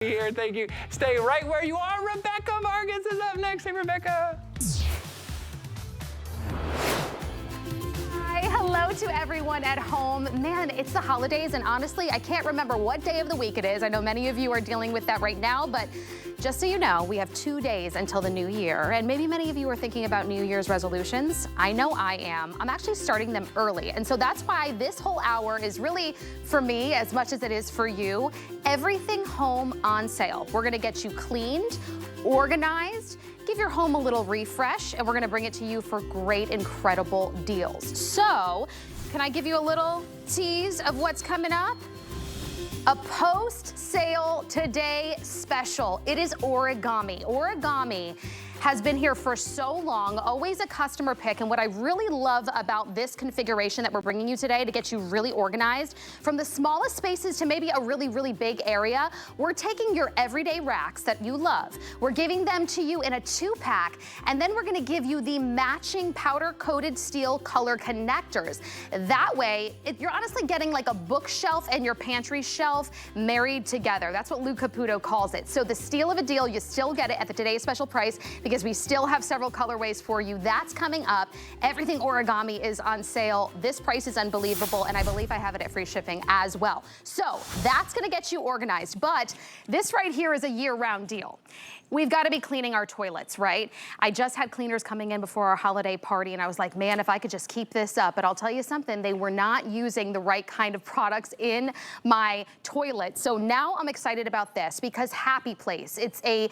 Here, thank you. Stay right where you are. Rebecca Vargas is up next. Hey, Rebecca. Hi, hello to everyone at home. Man, it's the holidays, and honestly, I can't remember what day of the week it is. I know many of you are dealing with that right now, but just so you know, we have 2 days until the new year, and maybe many of you are thinking about New Year's resolutions. I know I am. I'm actually starting them early, and so that's why this whole hour is really, for me, as much as it is for you, everything home on sale. We're gonna get you cleaned, organized, give your home a little refresh, and we're gonna bring it to you for great, incredible deals. So, can I give you a little tease of what's coming up? A post-sale today special. It is origami. Origami has been here for so long, always a customer pick, and what I really love about this configuration that we're bringing you today to get you really organized, from the smallest spaces to maybe a really, really big area, we're taking your everyday racks that you love, we're giving them to you in a 2-pack, and then we're gonna give you the matching powder-coated steel color connectors. That way, you're honestly getting like a bookshelf and your pantry shelf married together. That's what Lou Caputo calls it. So the steal of a deal, you still get it at the today's special price, because we still have several colorways for you. That's coming up. Everything origami is on sale. This price is unbelievable, and I believe I have it at free shipping as well. So that's gonna get you organized, but this right here is a year-round deal. We've got to be cleaning our toilets, right? I just had cleaners coming in before our holiday party, and I was like, man, if I could just keep this up. But I'll tell you something, they were not using the right kind of products in my toilet. So now I'm excited about this, because Happy Place, it's a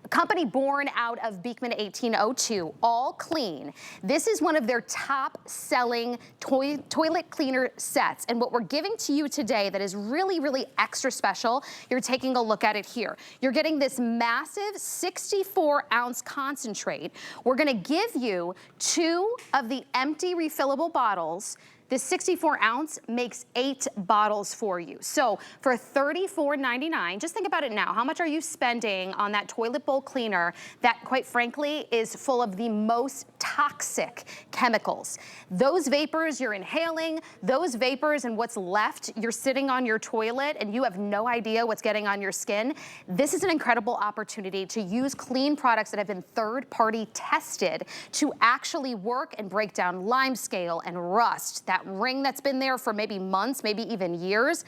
company born out of Beekman 1802, all clean. This is one of their top-selling toilet cleaner sets. And what we're giving to you today that is really, really extra special, you're taking a look at it here. You're getting this massive 64-ounce concentrate. We're gonna give you 2 of the empty refillable bottles. This 64-ounce makes 8 bottles for you. So for $34.99, just think about it now. How much are you spending on that toilet bowl cleaner that, quite frankly, is full of the most toxic chemicals? Those vapors you're inhaling, those vapors and what's left, you're sitting on your toilet and you have no idea what's getting on your skin. This is an incredible opportunity to use clean products that have been third-party tested to actually work and break down limescale and rust. That ring that's been there for maybe months, maybe even years.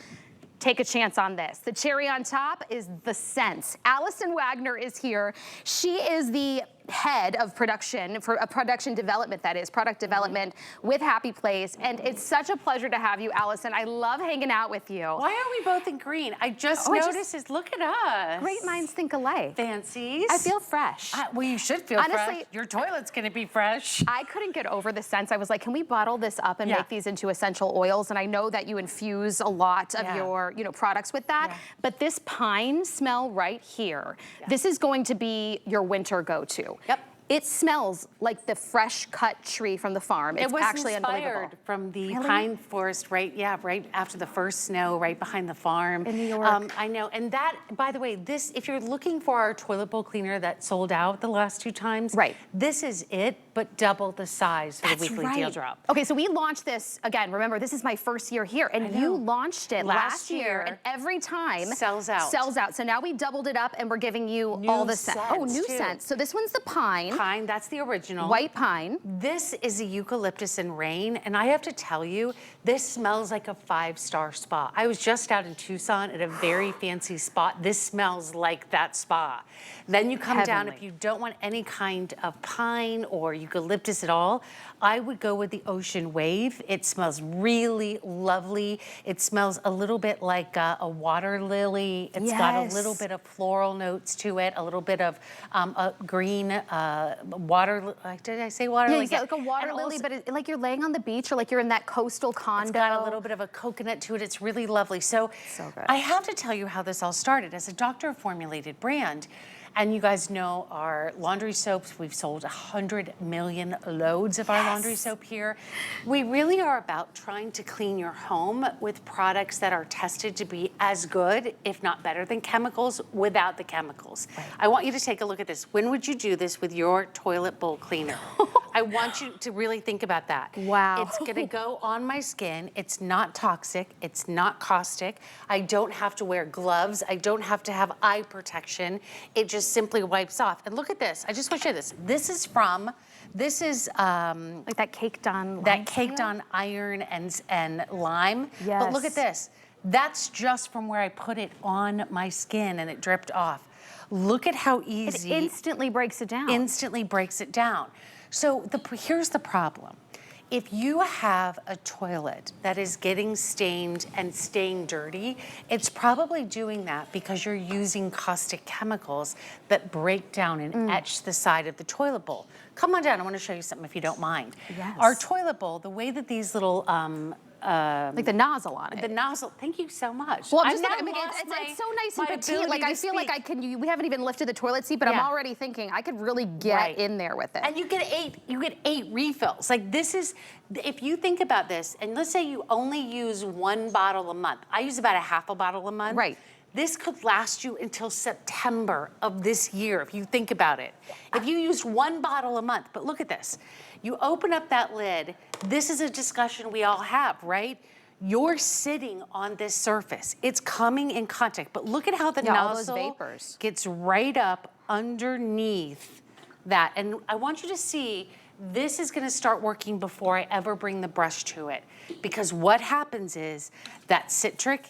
Take a chance on this. The cherry on top is the scents. Allison Wagner is here. She is the head of production, for a production development, that is, product development with Happy Place. And it's such a pleasure to have you, Allison. I love hanging out with you. Why are we both in green? I just noticed, look at us. Great minds think alike. Fancies. I feel fresh. Well, you should feel honestly, fresh. Your toilet's gonna be fresh. I couldn't get over the scents. I was like, can we bottle this up and make these into essential oils? And I know that you infuse a lot of your, products with that. But this pine smell right here, this is going to be your winter go-to. Yep. It smells like the fresh cut tree from the farm. It's actually unbelievable. From the pine forest, right after the first snow, right behind the farm. In New York. I know, and that, by the way, this, if you're looking for our toilet bowl cleaner that sold out the last 2 times, this is it, but double the size for the weekly deal drop. Okay, so we launched this, again, remember, this is my first year here, and you launched it last year, and every time sells out. Sells out. So now we doubled it up, and we're giving you all the scents. Oh, new scents. So this one's the pine. Pine, that's the original. White pine. This is a eucalyptus and rain, and I have to tell you, this smells like a 5-star spa. I was just out in Tucson at a very fancy spot. This smells like that spa. Then you come down, if you don't want any kind of pine or eucalyptus at all, I would go with the Ocean Wave. It smells really lovely. It smells a little bit like a water lily. It's got a little bit of floral notes to it, a little bit of a green water, did I say water lily? Yeah, like a water lily, but like you're laying on the beach or like you're in that coastal condo. It's got a little bit of a coconut to it. It's really lovely. So good. I have to tell you how this all started. As a doctor-formulated brand, and you guys know our laundry soaps, we've sold 100 million loads of our laundry soap here. We really are about trying to clean your home with products that are tested to be as good, if not better than chemicals, without the chemicals. I want you to take a look at this. When would you do this with your toilet bowl cleaner? I want you to really think about that. Wow. It's gonna go on my skin. It's not toxic. It's not caustic. I don't have to wear gloves. I don't have to have eye protection. It just simply wipes off. And look at this. I just want to show you this. This is like that caked on iron and lime. Yes. But look at this. That's just from where I put it on my skin and it dripped off. Look at how easy. It instantly breaks it down. Instantly breaks it down. So here's the problem. If you have a toilet that is getting stained and staying dirty, it's probably doing that because you're using caustic chemicals that break down and etch the side of the toilet bowl. Come on down, I want to show you something if you don't mind. Yes. Our toilet bowl, the way that these little like the nozzle on it. the nozzle, thank you so much. Well, I've just now I mean, lost it's so nice my and petite. ability Like to I feel like speak. I can. We haven't even lifted the toilet seat, but I'm Yeah. already thinking I could really get in there with it. And you get eight refills. Like this is, if you think about this, and let's say you only use 1 bottle a month. I use about a half a bottle a month. Right. This could last you until September of this year, if you think about it. If you used 1 bottle a month, but look at this. You open up that lid, this is a discussion we all have, right? You're sitting on this surface. It's coming in contact, but look at how the all those nozzle vapors. gets right up underneath that. And I want you to see, this is gonna start working before I ever bring the brush to it. Because what happens is that citric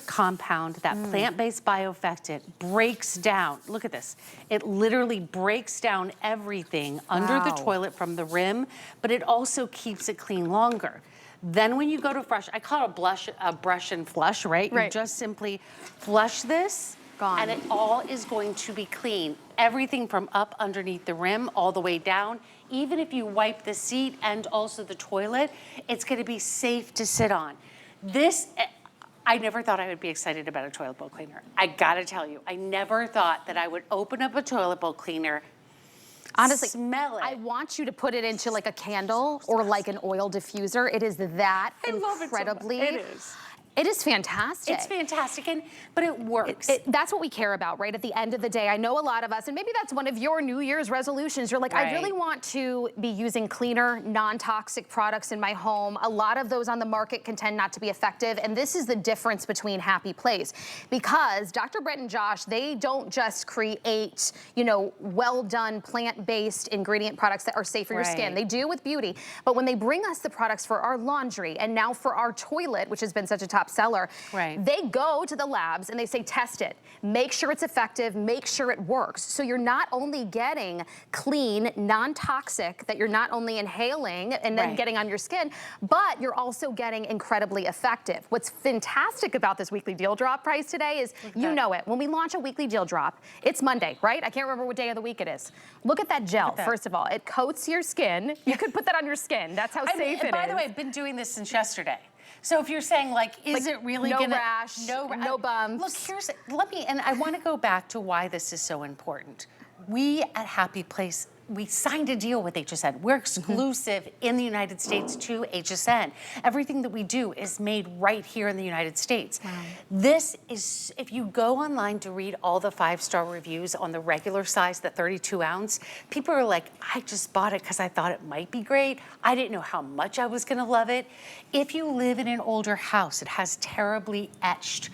compound, that plant-based bioeffectant breaks down. Look at this. It literally breaks down everything under the toilet from the rim, but it also keeps it clean longer. Then when you go to flush, I call it a brush and flush, right? Right. You just simply flush this, Gone. and it all is going to be clean. Everything from up underneath the rim all the way down. Even if you wipe the seat and also the toilet, it's gonna be safe to sit on. I never thought I would be excited about a toilet bowl cleaner. I gotta tell you, I never thought that I would open up a toilet bowl cleaner, Honestly, smell it. I want you to put it into like a candle or like an oil diffuser. It is that I love it so much. incredibly. It is. It is fantastic. It's fantastic, but it works. That's what we care about, right? At the end of the day, I know a lot of us, and maybe that's one of your New Year's resolutions. You're like, I really want to be using cleaner, non-toxic products in my home. A lot of those on the market can tend not to be effective, and this is the difference between Happy Place. Because Dr. Brett and Josh, they don't just create, well-done plant-based ingredient products that are safe for your skin. They do with beauty, but when they bring us the products for our laundry and now for our toilet, which has been such a top seller, they go to the labs and they say, test it, make sure it's effective, make sure it works. So you're not only getting clean, non-toxic, that you're not only inhaling and then getting on your skin, but you're also getting incredibly effective. What's fantastic about this weekly deal drop price today is, you know it, when we launch a weekly deal drop, it's Monday, right? I can't remember what day of the week it is. Look at that gel, first of all. It coats your skin. You could put that on your skin. That's how safe it is. By the way, I've been doing this since yesterday. So if you're saying is it really no gonna- rash, no bumps. Look, and I wanna go back to why this is so important. We at Happy Place, we signed a deal with HSN. We're exclusive in the United States to HSN. Everything that we do is made right here in the United States. This is, if you go online to read all the 5-star reviews on the regular size, the 32 ounce, people are like, I just bought it because I thought it might be great. I didn't know how much I was gonna love it. If you live in an older house, it has terribly etched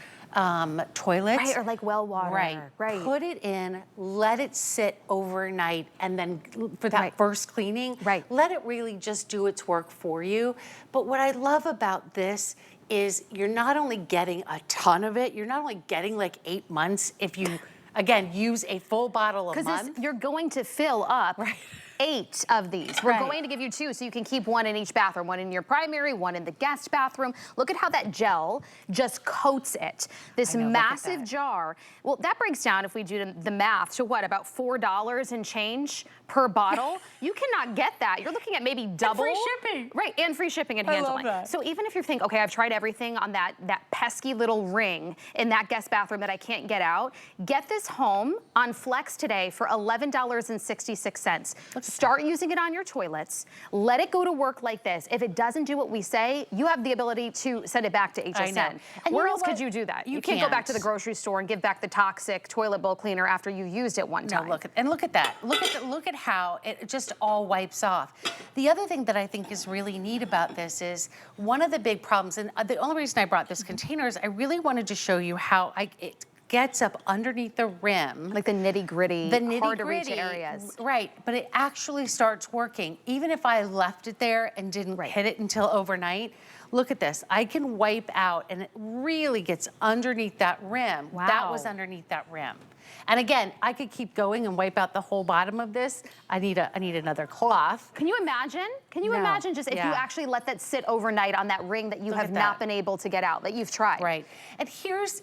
toilets. Right, or like well water. Right. Put it in, let it sit overnight, and then for that first cleaning, let it really just do its work for you. But what I love about this is you're not only getting a ton of it, you're not only getting like 8 months if you, again, use a full bottle a month. Because you're going to fill up 8 of these. We're going to give you 2 so you can keep 1 in each bathroom, 1 in your primary, 1 in the guest bathroom. Look at how that gel just coats it. This massive jar. Well, that breaks down, if we do the math, to what, about $4 and change per bottle? You cannot get that. You're looking at maybe double. And free shipping. Right, and free shipping and handling. I love that. So even if you think, okay, I've tried everything on that pesky little ring in that guest bathroom that I can't get out, get this home on Flex today for $11.66. Start using it on your toilets. Let it go to work like this. If it doesn't do what we say, you have the ability to send it back to HSN. I know. And where else could you do that? You can't go back can't. to the grocery store and give back the toxic toilet bowl cleaner after you used it one time. No, look at that. Look at how it just all wipes off. The other thing that I think is really neat about this is one of the big problems, and the only reason I brought this container is I really wanted to show you how it gets up underneath the rim. Like the nitty-gritty, hard to reach nitty-gritty, areas. Right, but it actually starts working. Even if I left it there and didn't hit it until overnight, look at this. I can wipe out and it really gets underneath that rim. Wow. That was underneath that rim. And again, I could keep going and wipe out the whole bottom of this. I need another cloth. Can you imagine? Can you imagine just if you actually let that sit overnight on that ring that you have not been able to get out, that you've tried? Right. And here's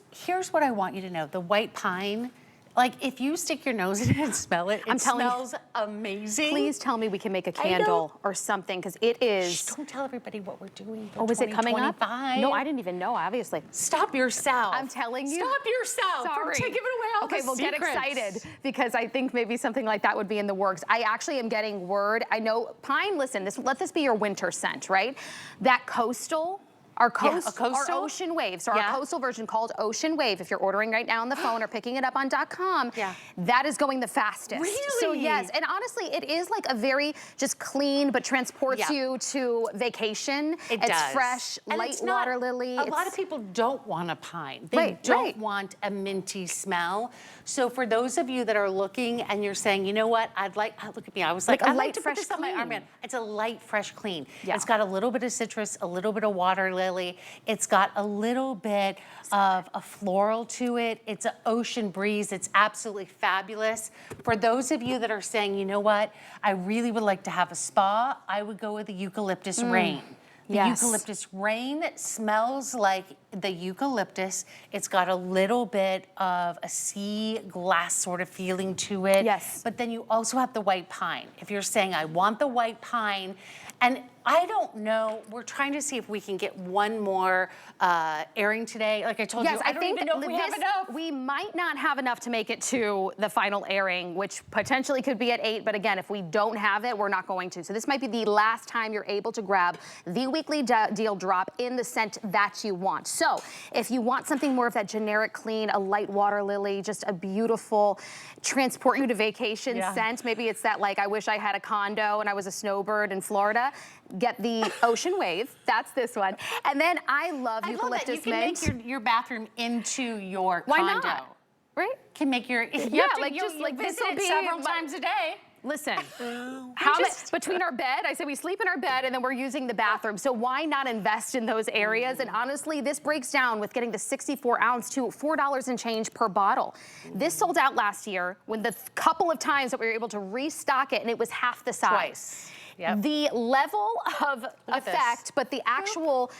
what I want you to know. The white pine, like if you stick your nose in it and smell it, it smells amazing. Please tell me we can make a candle or something, because it is. Shh, don't tell everybody what we're doing for Oh, is it coming up? 2025. No, I didn't even know, obviously. Stop yourself. I'm telling you. Stop yourself. Sorry. We're giving away all okay, the well, secrets. get excited, because I think maybe something like that would be in the works. I actually am getting word. I know pine, listen, let this be your winter scent, right? That coastal. Our ocean wave. So our coastal version called Ocean Wave, if you're ordering right now on the phone or picking it up on .com, that is going the fastest. Really? So yes, and honestly, it is like a very just clean, but transports you to vacation. It's fresh, and light water lily. A lot of people don't want a pine. They don't want a minty smell. So for those of you that are looking and you're saying, you know what, look at me, I was like, I'd like to put this on my armband. It's a light, fresh clean. Yeah. It's got a little bit of citrus, a little bit of water lily. It's got a little bit of a floral to it. It's an ocean breeze. It's absolutely fabulous. For those of you that are saying, you know what, I really would like to have a spa, I would go with the eucalyptus rain. The eucalyptus rain smells like the eucalyptus. It's got a little bit of a sea glass sort of feeling to it. Yes. But then you also have the white pine. If you're saying, I want the white pine, and I don't know, we're trying to see if we can get one more airing today. Like I told you, I don't even know if we have enough. We might not have enough to make it to the final airing, which potentially could be at 8, but again, if we don't have it, we're not going to. So this might be the last time you're able to grab the weekly deal drop in the scent that you want. So if you want something more of that generic clean, a light water lily, just a beautiful, transport you to vacation scent, maybe it's that like, I wish I had a condo and I was a snowbird in Florida, get the Ocean Wave. That's this one. And then I love eucalyptus mint. You can make your bathroom into your Why condo. not? Right? Can make your Like visit this will be several times a day. Listen, between our bed, I said we sleep in our bed and then we're using the bathroom. So why not invest in those areas? And honestly, this breaks down with getting the 64 ounce to $4 and change per bottle. This sold out last year when the couple of times that we were able to restock it, and it was half the size. Twice. Yep. The level of effect, but the actual,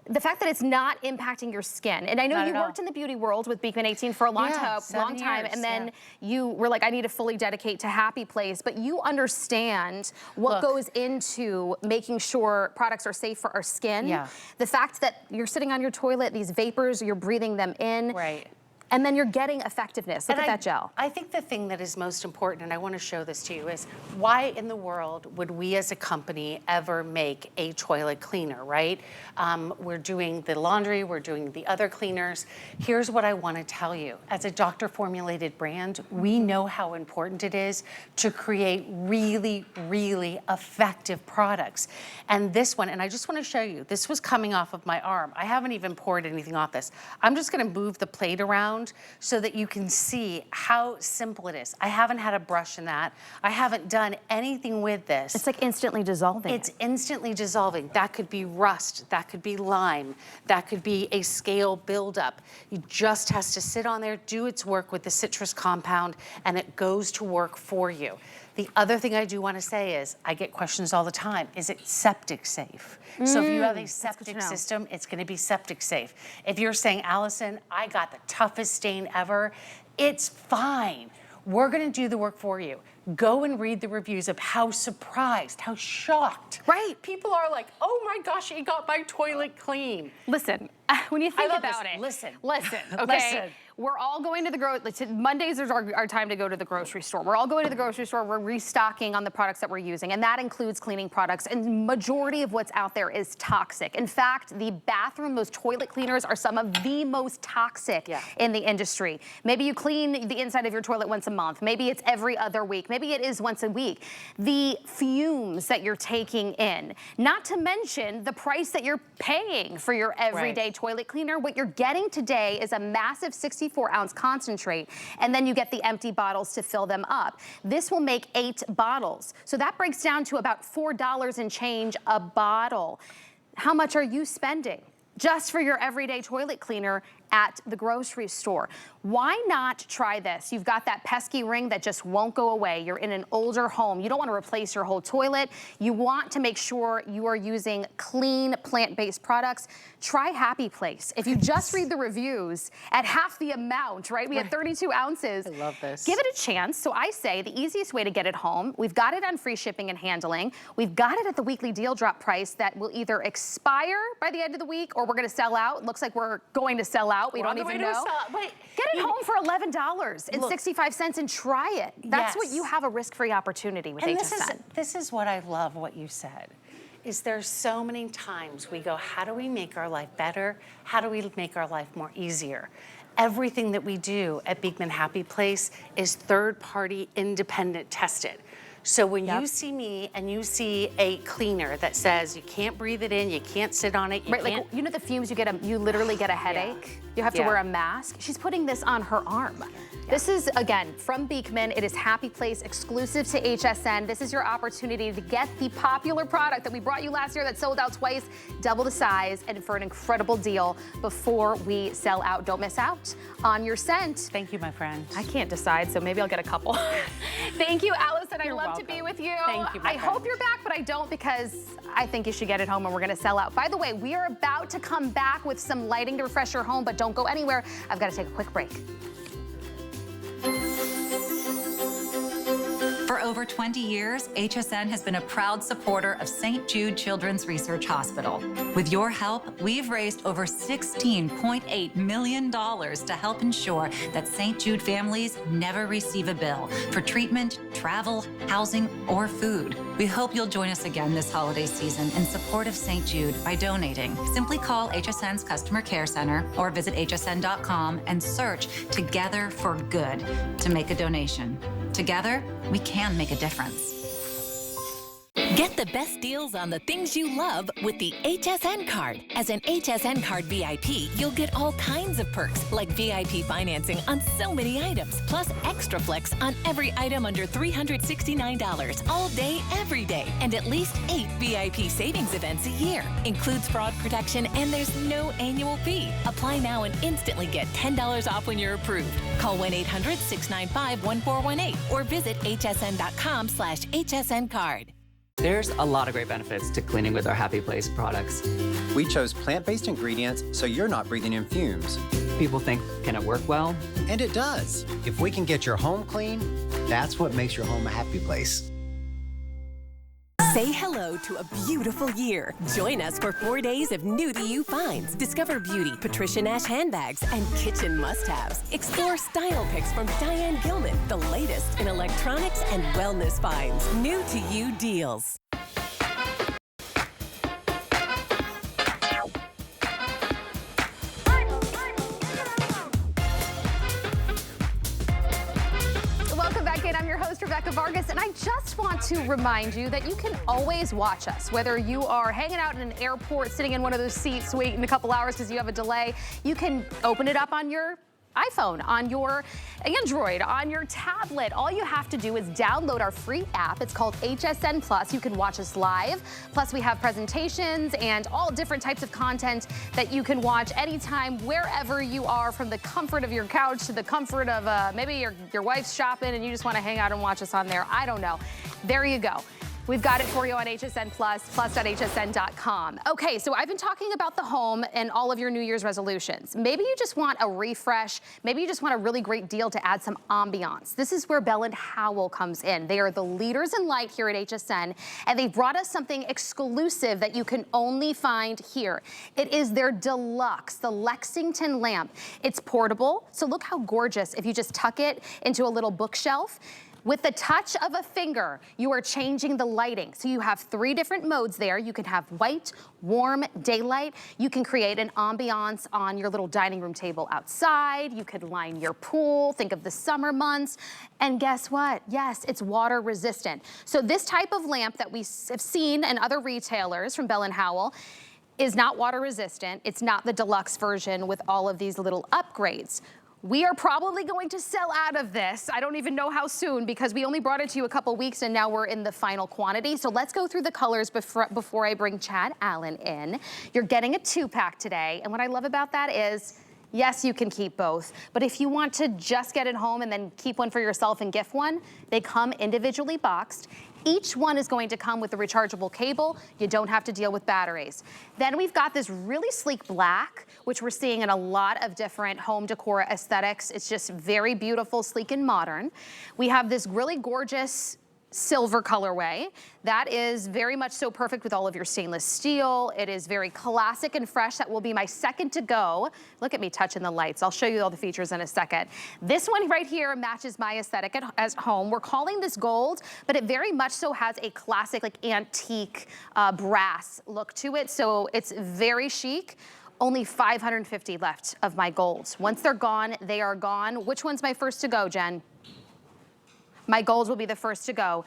the fact that it's not impacting your skin. And I know you worked in the beauty world with Beekman 18 for a long time, and then you were like, I need to fully dedicate to Happy Place, but you understand what goes into making sure products are safe for our skin. Yeah. The fact that you're sitting on your toilet, these vapors, you're breathing them in. Right. And then you're getting effectiveness. Look at that gel. I think the thing that is most important, and I want to show this to you, is why in the world would we as a company ever make a toilet cleaner, right? We're doing the laundry, we're doing the other cleaners. Here's what I want to tell you. As a doctor-formulated brand, we know how important it is to create really, really effective products. And this one, and I just want to show you, this was coming off of my arm. I haven't even poured anything off this. I'm just going to move the plate around so that you can see how simple it is. I haven't had a brush in that. I haven't done anything with this. It's like instantly dissolving. It's instantly dissolving. That could be rust, that could be lime, that could be a scale buildup. It just has to sit on there, do its work with the citrus compound, and it goes to work for you. The other thing I do want to say is, I get questions all the time, is it septic safe? So if you have a septic system, it's going to be septic safe. If you're saying, Allison, I got the toughest stain ever, it's fine. We're going to do the work for you. Go and read the reviews of how surprised, how shocked. Right. People are like, oh my gosh, it got my toilet clean. Listen, when you think about it. Listen. Okay. Listen. We're all going to the Mondays is our time to go to the grocery store. We're all going to the grocery store. We're restocking on the products that we're using, and that includes cleaning products. And majority of what's out there is toxic. In fact, the bathroom, those toilet cleaners are some of the most toxic in the industry. Maybe you clean the inside of your toilet once a month. Maybe it's every other week. Maybe it is once a week. The fumes that you're taking in, not to mention the price that you're paying for your everyday toilet cleaner. What you're getting today is a massive 64-ounce concentrate, and then you get the empty bottles to fill them up. This will make 8 bottles. So that breaks down to about $4 and change a bottle. How much are you spending just for your everyday toilet cleaner at the grocery store? Why not try this? You've got that pesky ring that just won't go away. You're in an older home. You don't want to replace your whole toilet. You want to make sure you are using clean, plant-based products. Try Happy Place. If you just read the reviews at half the amount, right? We had 32 ounces. I love this. Give it a chance. So I say the easiest way to get it home, we've got it on free shipping and handling. We've got it at the weekly deal drop price that will either expire by the end of the week or we're going to sell out. Looks like we're going to sell out. We don't even know. Get it home for $11.65 and try it. That's what you have, a risk-free opportunity with HSN. This is what I love what you said, is there's so many times we go, how do we make our life better? How do we make our life more easier? Everything that we do at Beekman Happy Place is third-party, independent tested. So when you see me and you see a cleaner that says you can't breathe it in, you can't sit on it, you can't. Like, you know the fumes, you literally get a headache. You have to wear a mask. She's putting this on her arm. This is, again, from Beekman. It is Happy Place, exclusive to HSN. This is your opportunity to get the popular product that we brought you last year that sold out twice, double the size, and for an incredible deal before we sell out. Don't miss out on your scent. Thank you, my friend. I can't decide, so maybe I'll get a couple. Thank you, Allison. I love to be with you. Thank you, my friend. I hope you're back, but I don't, because I think you should get it home and we're gonna sell out. By the way, we are about to come back with some lighting to refresh your home, but don't go anywhere. I've got to take a quick break. For over 20 years, HSN has been a proud supporter of St. Jude Children's Research Hospital. With your help, we've raised over $16.8 million to help ensure that St. Jude families never receive a bill for treatment, travel, housing, or food. We hope you'll join us again this holiday season in support of St. Jude by donating. Simply call HSN's Customer Care Center or visit hsn.com and search Together for Good to make a donation. Together, we can make a difference. Get the best deals on the things you love with the HSN card. As an HSN card VIP, you'll get all kinds of perks, like VIP financing on so many items, plus extra flex on every item under $369 all day, every day, and at least 8 VIP savings events a year. Includes fraud protection, and there's no annual fee. Apply now and instantly get $10 off when you're approved. Call 1-800-695-1418 or visit hsn.com/HSN card. There's a lot of great benefits to cleaning with our Happy Place products. We chose plant-based ingredients so you're not breathing in fumes. People think, can it work well? And it does. If we can get your home clean, that's what makes your home a happy place. Say hello to a beautiful year. Join us for 4 days of new to you finds. Discover beauty, Patricia Nash handbags, and kitchen must-haves. Explore style picks from Diane Gilman, the latest in electronics and wellness finds. New to you deals. Welcome back in. I'm your host, Rebecca Vargas, and I just want to remind you that you can always watch us, whether you are hanging out in an airport, sitting in one of those seats, waiting a couple hours because you have a delay. You can open it up on your iPhone, on your Android, on your tablet. All you have to do is download our free app. It's called HSN Plus. You can watch us live. Plus, we have presentations and all different types of content that you can watch anytime, wherever you are, from the comfort of your couch to the comfort of maybe your wife's shopping and you just want to hang out and watch us on there. I don't know. There you go. We've got it for you on HSN Plus, plus.hsn.com. Okay, so I've been talking about the home and all of your New Year's resolutions. Maybe you just want a refresh. Maybe you just want a really great deal to add some ambiance. This is where Bell & Howell comes in. They are the leaders in light here at HSN, and they've brought us something exclusive that you can only find here. It is their deluxe, the Lexington lamp. It's portable, so look how gorgeous if you just tuck it into a little bookshelf. With the touch of a finger, you are changing the lighting. So you have 3 different modes there. You can have white, warm, daylight. You can create an ambiance on your little dining room table outside. You could line your pool, think of the summer months. And guess what? Yes, it's water resistant. So this type of lamp that we have seen in other retailers from Bell & Howell is not water resistant. It's not the deluxe version with all of these little upgrades. We are probably going to sell out of this. I don't even know how soon because we only brought it to you a couple weeks and now we're in the final quantity. So let's go through the colors before I bring Chad Allen in. You're getting a 2-pack today. And what I love about that is, yes, you can keep both, but if you want to just get it home and then keep one for yourself and gift one, they come individually boxed. Each one is going to come with a rechargeable cable. You don't have to deal with batteries. Then we've got this really sleek black, which we're seeing in a lot of different home decor aesthetics. It's just very beautiful, sleek, and modern. We have this really gorgeous silver colorway. That is very much so perfect with all of your stainless steel. It is very classic and fresh. That will be my second to go. Look at me touching the lights. I'll show you all the features in a second. This one right here matches my aesthetic at home. We're calling this gold, but it very much so has a classic, like antique brass look to it. So it's very chic. Only 550 left of my golds. Once they're gone, they are gone. Which one's my first to go, Jen? My golds will be the first to go.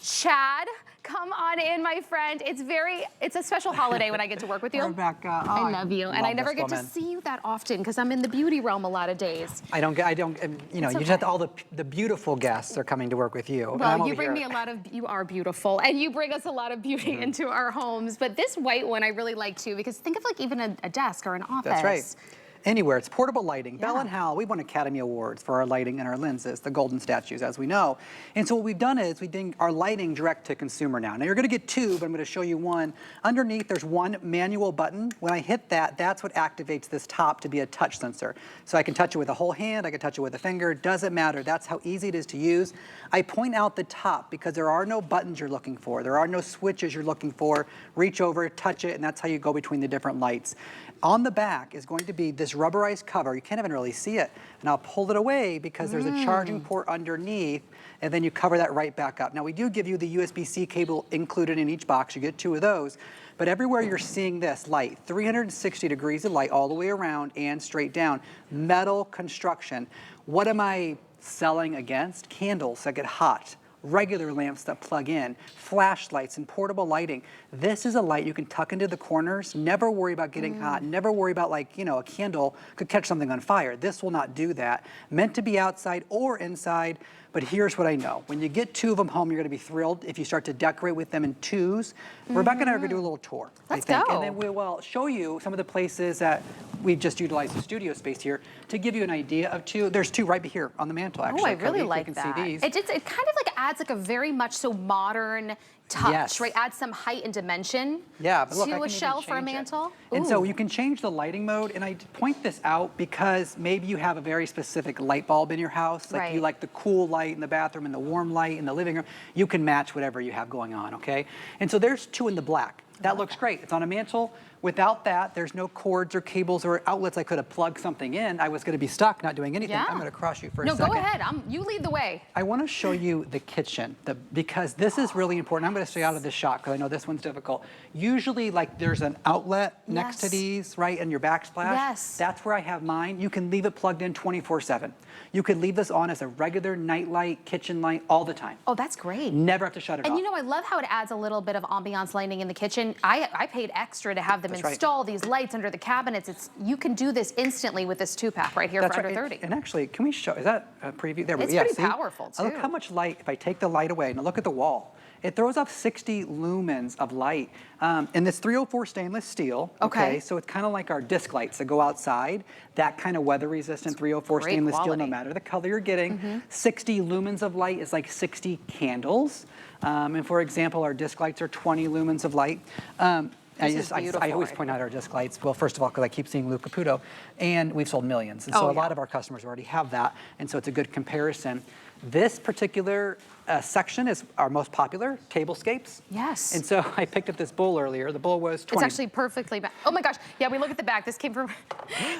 Chad, come on in, my friend. It's a special holiday when I get to work with you. Rebecca, oh, I love you. And I never get to see you that often because I'm in the beauty realm a lot of days. you know, you just have all the beautiful guests are coming to work with you. Well, you bring me you are beautiful, and you bring us a lot of beauty into our homes. But this white one I really like too, because think of like even a desk or an office. That's right. Anywhere, it's portable lighting. Yeah. Bell & Howell, we won Academy Awards for our lighting and our lenses, the golden statues, as we know. And so what we've done is we bring our lighting direct to consumer now. Now you're gonna get 2, but I'm gonna show you one. Underneath, there's one manual button. When I hit that, that's what activates this top to be a touch sensor. So I can touch it with a whole hand, I can touch it with a finger, doesn't matter. That's how easy it is to use. I point out the top because there are no buttons you're looking for. There are no switches you're looking for. Reach over, touch it, and that's how you go between the different lights. On the back is going to be this rubberized cover. You can't even really see it. And I'll pull it away because there's a charging port underneath, and then you cover that right back up. Now we do give you the USB-C cable included in each box. You get 2 of those. But everywhere you're seeing this light, 360 degrees of light all the way around and straight down. Metal construction. What am I selling against? Candles that get hot. Regular lamps that plug in, flashlights and portable lighting. This is a light you can tuck into the corners, never worry about getting hot, never worry about like, you know, a candle could catch something on fire. This will not do that. Meant to be outside or inside, but here's what I know. When you get 2 of them home, you're gonna be thrilled if you start to decorate with them in 2s. Rebecca and I are gonna do a little tour, Let's I think. go. And then we will show you some of the places that we've just utilized the studio space here to give you an idea of 2. There's 2 right here on the mantle, actually. Oh, I really like you that. can see these. It kind of like adds like a very much so modern touch, Yes. right? Adds some height and dimension Yeah, but look, I to can a even shelf or a change it. mantle. And so Ooh. you can change the lighting mode, and I point this out because maybe you have a very specific light bulb in your house, like you Right. like the cool light in the bathroom and the warm light in the living room. You can match whatever you have going on, okay? And so there's 2 in the black. That looks great. It's on a mantle. Without that, there's no cords or cables or outlets I could have plugged something in. I was going to be stuck not doing anything. Yeah. I'm going to cross you for a No, second. go ahead. You lead the way. I want to show you the kitchen because this is really important. I'm going to stay out of this shot because I know this one's difficult. Usually, like there's an outlet next to Yes. these, right, in your backsplash. Yes. That's where I have mine. You can leave it plugged in 24/7. You could leave this on as a regular night light, kitchen light, all the time. Oh, that's great. Never have to shut it off. And you know, I love how it adds a little bit of ambiance lighting in the kitchen. I paid extra to have them That's right. install these lights under the cabinets. You can do this instantly with this 2-pack right here for under 30. And actually, can we show, is that a preview? There we go. It's Yeah, pretty see? powerful, Look too. how much light, if I take the light away, now look at the wall. It throws off 60 lumens of light. And this 304 stainless steel, Okay. so it's kind of like our disc lights that go outside, that kind of weather resistant 304 great stainless steel, no quality. matter the color you're getting. 60 lumens of light is like 60 candles. And for example, our disc lights are 20 lumens of light. This is I beautiful always right point out our disc lights. Well, first of all, because I keep seeing Lou Caputo, and we've sold millions. And so Oh, a yeah. lot of our customers already have that, and so it's a good comparison. This particular section is our most popular, tablescapes. Yes. And so I picked up this bowl earlier. The bowl was 20. It's actually perfectly, oh my gosh. Yeah, we look at the back. This came from,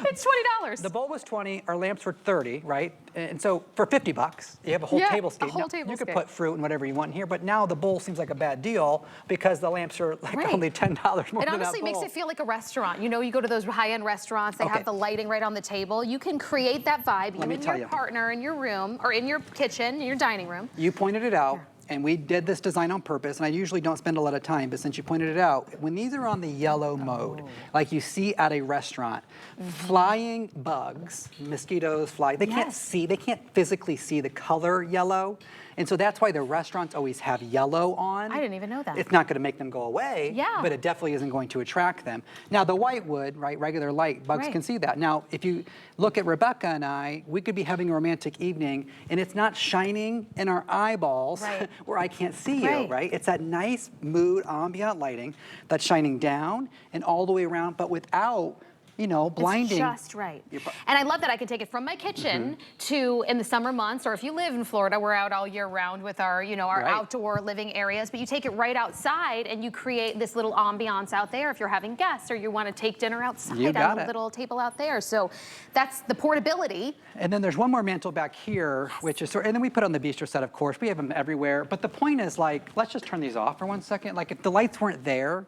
it's $20. The bowl was 20, our lamps were 30, right? And so for 50 bucks, you have a whole Yeah, tablescape. a whole Now, you could tablescape. put fruit and whatever you want in here, but now the bowl seems like a bad deal because the lamps are like Right. only $10 more It than that honestly makes bowl. it feel like a restaurant. You know, you go to those high-end restaurants, they Okay. have the lighting right on the table. You can create that vibe, you me and tell your you. partner in your room, or in your kitchen, in your dining room. You pointed it out, and we did this design on purpose, and I usually don't spend a lot of time, but since you pointed it out, when these are on the yellow mode, like you see at a restaurant, flying bugs, mosquitoes, fly, they can't Yes. see, they can't physically see the color yellow, and so that's why the restaurants always have yellow on. I didn't even know that. It's not gonna make them go away, Yeah. but it definitely isn't going to attract them. Now, the white wood, right, regular light, bugs Right. can see that. Now, if you look at Rebecca and I, we could be having a romantic evening, and it's not shining in our eyeballs Right. where I can't see you, Right. right? It's that nice mood ambient lighting that's shining down and all the way around, but without, you know, blinding. It's just right. Your bu- And I love that I can take it from my kitchen to in the summer months, or if you live in Florida, we're out all year round with our, you know, our Right. outdoor living areas, but you take it right outside and you create this little ambiance out there if you're having guests or you want to take dinner outside You got on a it. little table out there. So that's the portability. And then there's one more mantle back here, which is, and then we put on the bistro set, of course. We have them everywhere. But the point is, like, let's just turn these off for 1 second. Like, if the lights weren't there,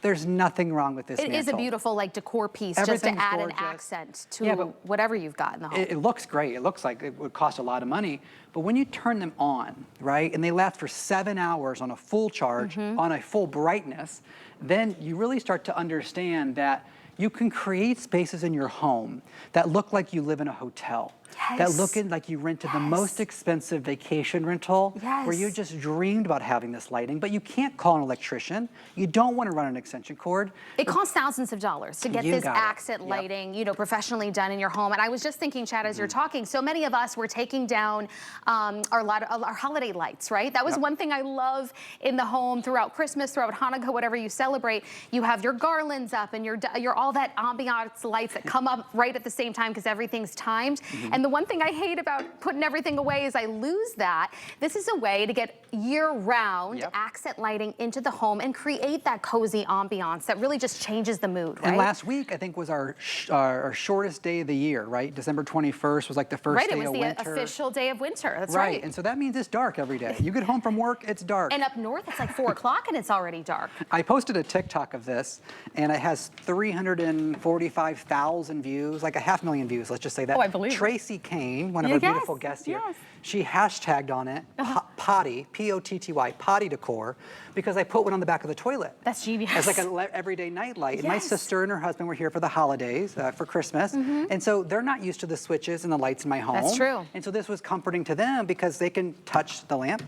there's nothing wrong with this It mantle. is a beautiful like decor piece just to Everything's add gorgeous. an accent to Yeah, but whatever you've got in the home. It looks great. It looks like it would cost a lot of money. But when you turn them on, right, and they last for 7 hours on a full charge, on a full brightness, then you really start to understand that you can create spaces in your home that look like you live in a hotel. That Yes. look like you rented the Yes. most expensive vacation rental where you Yes. just dreamed about having this lighting, but you can't call an electrician. You don't want to run an extension cord. It costs thousands of dollars to get You this got it. accent Yep. lighting, you know, professionally done in your home. And I was just thinking, Chad, as you're talking, so many of us were taking down our holiday lights, right? That was Yep. one thing I love in the home throughout Christmas, throughout Hanukkah, whatever you celebrate. You have your garlands up and your all that ambiance lights that come up right at the same time because everything's timed. And the one thing I hate about putting everything away is I lose that. This is a way to get year-round Yep. accent lighting into the home and create that cozy ambiance that really just changes the mood, right? And last week, I think, was our shortest day of the year, right? December 21st was like the first Right, day it was of the winter. official day of winter. That's right. And so that means it's dark every day. You get home from work, it's dark. And up north, it's like 4 o'clock and it's already dark. I posted a TikTok of this, and it has 345,000 views, like 500,000 views, let's just say that. Oh, I believe it. Tracy Kane, one of Yeah, our yes, beautiful guests here, yes. she hashtagged on it, potty, P-O-T-T-Y, potty decor, because I put one on the back of the toilet. That's genius. As like an everyday night light. And my Yes. sister and her husband were here for the holidays, for Christmas, and so they're not used to the switches and the lights in my home. That's true. And so this was comforting to them because they can touch the lamp,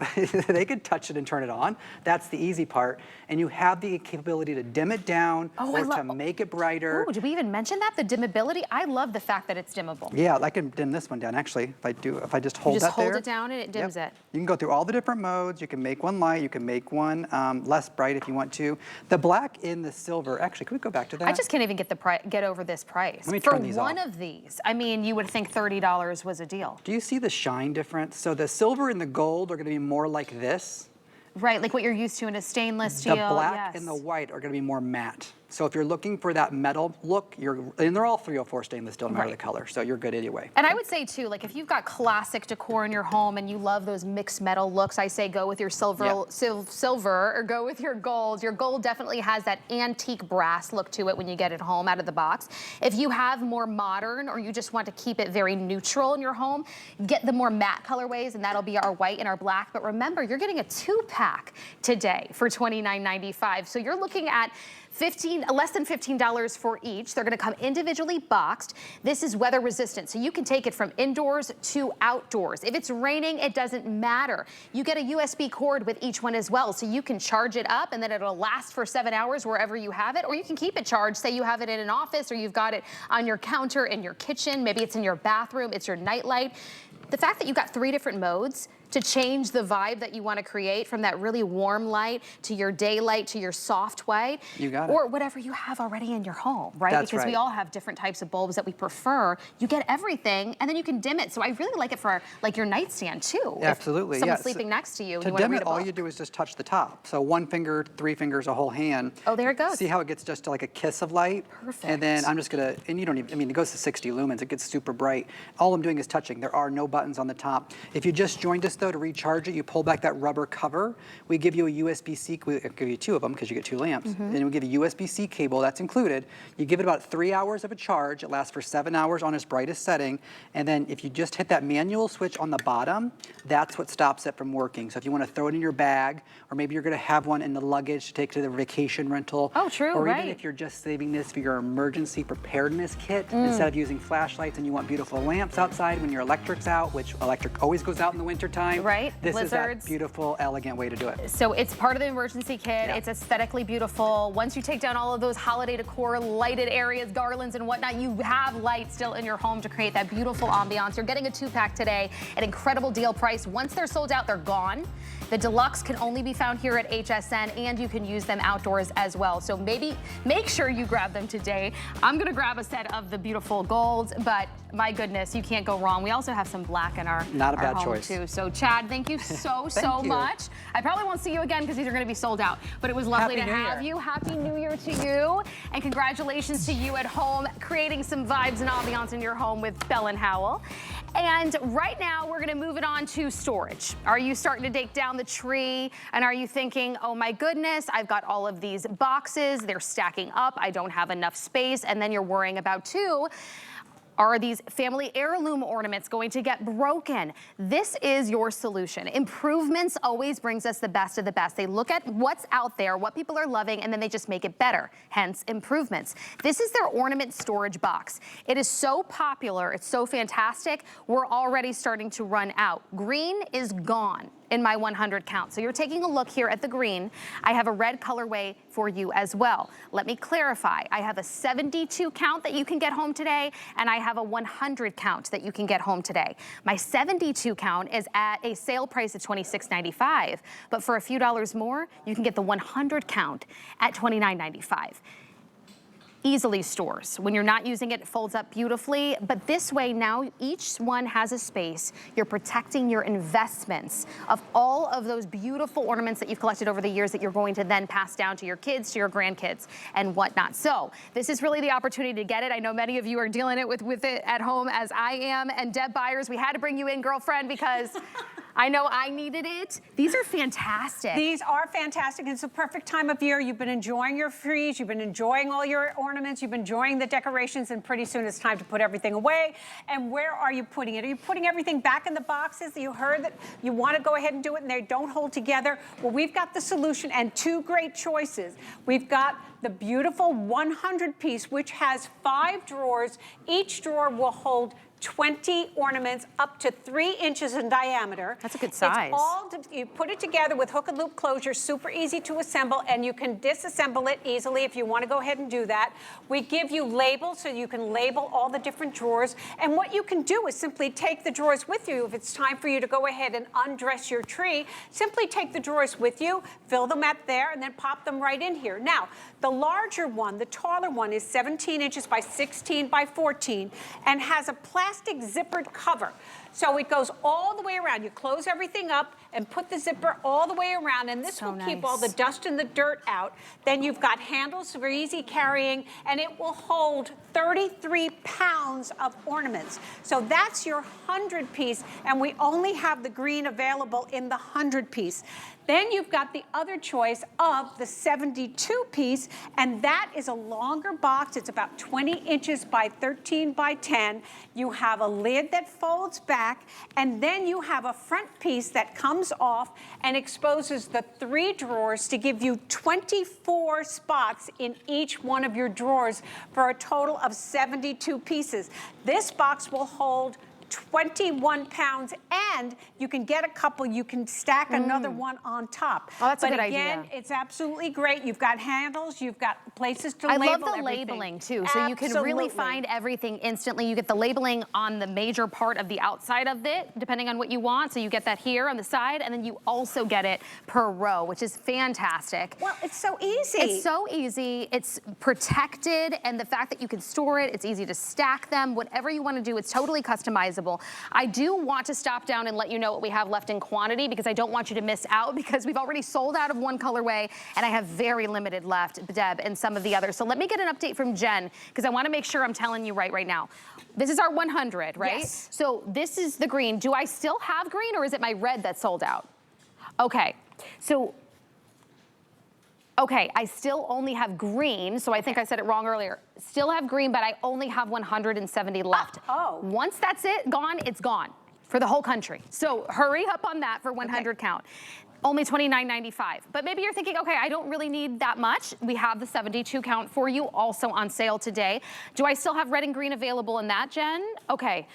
they can touch it and turn it on. That's the easy part. And you have the capability to dim it down Oh, I or to love- make it brighter. Ooh, did we even mention that? The dimmability? I love the fact that it's dimmable. Yeah, I can dim this one down actually. If I just hold just that hold there. it down and it dims it. You can go through all the different modes. You can make one light. You can make one less bright if you want to. The black in the silver. Actually, can we go back to that? I just can't even get over this price. Let me For turn these one off. of these, I mean, you would think $30 was a deal. Do you see the shine difference? So the silver and the gold are going to be more like this. Right, like what you're used to in a stainless steel. The black yes. and the white are going to be more matte. So if you're looking for that metal look, and they're all 304 stainless steel, no matter the Right. color. So you're good anyway. And I would say too, like if you've got classic decor in your home and you love those mixed metal looks, I say go with your silver, silver or go with your gold. Your gold definitely has that antique brass look to it when you get it home out of the box. If you have more modern or you just want to keep it very neutral in your home, get the more matte colorways and that'll be our white and our black. But remember, you're getting a 2-pack today for $29.95. So you're looking at less than $15 for each. They're gonna come individually boxed. This is weather resistant, so you can take it from indoors to outdoors. If it's raining, it doesn't matter. You get a USB cord with each one as well, so you can charge it up and then it'll last for 7 hours wherever you have it, or you can keep it charged. Say you have it in an office or you've got it on your counter in your kitchen, maybe it's in your bathroom, it's your nightlight. The fact that you've got 3 different modes to change the vibe that you want to create, from that really warm light to your daylight to your soft white, you got it. Or whatever you have already in your home, right? That's because we right. all have different types of bulbs that we prefer. You get everything, and then you can dim it. So I really like it for like your nightstand too. Absolutely, If someone's yes. sleeping next to you, To you want to dim read it, a all book. you do is just touch the top. So 1 finger, 3 fingers, a whole hand. Oh, there it goes. See how it gets just to like a kiss of light? Perfect. And then I'm just gonna, and you don't even, I mean, it goes to 60 lumens. It gets super bright. All I'm doing is touching. There are no buttons on the top. If you just joined us though, to recharge it, you pull back that rubber cover. We give you a USB-C, we give you 2 of them because you get 2 lamps. And we give you a USB-C cable, that's included. You give it about 3 hours of a charge. It lasts for 7 hours on its brightest setting. And then if you just hit that manual switch on the bottom, that's what stops it from working. So if you want to throw it in your bag, or maybe you're going to have one in the luggage to take to the vacation rental. Oh, true, or right. even if you're just saving this for your emergency preparedness kit, instead of using flashlights and you want beautiful lamps outside when your electric's out, which electric always goes out in the wintertime. Right, This is that blizzards. beautiful, elegant way to do it. So it's part of the emergency kit. Yeah. It's aesthetically beautiful. Once you take down all of those holiday decor, lighted areas, garlands and whatnot, you have light still in your home to create that beautiful ambiance. You're getting a 2-pack today, an incredible deal price. Once they're sold out, they're gone. The deluxe can only be found here at HSN, and you can use them outdoors as well. So maybe make sure you grab them today. I'm gonna grab a set of the beautiful golds, but my goodness, you can't go wrong. We also have some black in our, Not a bad home choice. too. So Chad, thank you so you. much. I probably won't see you again because these are going to be sold out, but it was lovely Happy to New have Year. you. Happy New Year to you, and congratulations to you at home, creating some vibes and ambiance in your home with Bell & Howell. And right now, we're going to move it on to storage. Are you starting to take down the tree, and are you thinking, oh my goodness, I've got all of these boxes, they're stacking up, I don't have enough space, and then you're worrying about are these family heirloom ornaments going to get broken? This is your solution. Improvements always brings us the best of the best. They look at what's out there, what people are loving, and then they just make it better, hence improvements. This is their ornament storage box. It is so popular, it's so fantastic, we're already starting to run out. Green is gone in my 100 count. So you're taking a look here at the green. I have a red colorway for you as well. Let me clarify. I have a 72 count that you can get home today, and I have a 100 count that you can get home today. My 72 count is at a sale price of $26.95, but for a few dollars more, you can get the 100 count at $29.95. Easily stores. When you're not using it, it folds up beautifully, but this way now each one has a space. You're protecting your investments of all of those beautiful ornaments that you've collected over the years that you're going to then pass down to your kids, to your grandkids, and whatnot. So this is really the opportunity to get it. I know many of you are dealing with it at home as I am, and Deb Byers, we had to bring you in, girlfriend, because I know I needed it. These are fantastic. These are fantastic. It's a perfect time of year. You've been enjoying your trees. You've been enjoying all your ornaments. You've been enjoying the decorations, and pretty soon it's time to put everything away. And where are you putting it? Are you putting everything back in the boxes? You heard that you want to go ahead and do it and they don't hold together. Well, we've got the solution and 2 great choices. We've got the beautiful 100 piece, which has 5 drawers. Each drawer will hold 20 ornaments up to 3 inches in diameter. That's a good size. It's all, you put it together with hook and loop closure, super easy to assemble, and you can disassemble it easily if you want to go ahead and do that. We give you labels so you can label all the different drawers, and what you can do is simply take the drawers with you. If it's time for you to go ahead and undress your tree, simply take the drawers with you, fill them up there, and then pop them right in here. Now, the larger one, the taller one, is 17 inches by 16 by 14 and has a plastic zippered cover. So it goes all the way around. You close everything up and put the zipper all the way around, and this will keep all the dust and the dirt out. Then you've got handles for easy carrying, and it will hold 33 pounds of ornaments. So that's your 100 piece, and we only have the green available in the 100 piece. Then you've got the other choice of the 72 piece, and that is a longer box. It's about 20 inches by 13 by 10. You have a lid that folds back, and then you have a front piece that comes off and exposes the 3 drawers to give you 24 spots in each one of your drawers for a total of 72 pieces. This box will hold 21 pounds, and you can get a couple, you can stack another one on top. Oh, that's a good idea. But again, idea. It's absolutely great. You've got handles, you've got places to I label love the everything. labeling too, so you can really find everything instantly. You get the labeling on the major part of the outside of it, depending on what you want. So you get that here on the side, and then you also get it per row, which is fantastic. Well, it's so easy. It's so easy. It's protected, and the fact that you can store it, it's easy to stack them, whatever you want to do, it's totally customizable. I do want to stop down and let you know what we have left in quantity, because I don't want you to miss out, because we've already sold out of one colorway and I have very limited left, Deb, and some of the others. So let me get an update from Jen, because I want to make sure I'm telling you right now. This is our 100, right? Yes. So this is the green. Do I still have green, or is it my red that's sold out? Okay, so okay, I still only have green, so I think I said it wrong earlier. Still have green, but I only have 170 left. Oh. Once that's gone, it's gone for the whole country. So hurry up on that for 100 count. Only $29.95. But maybe you're thinking, okay, I don't really need that much. We have the 72 count for you, also on sale today. Do I still have red and green available in that, Jen? Okay.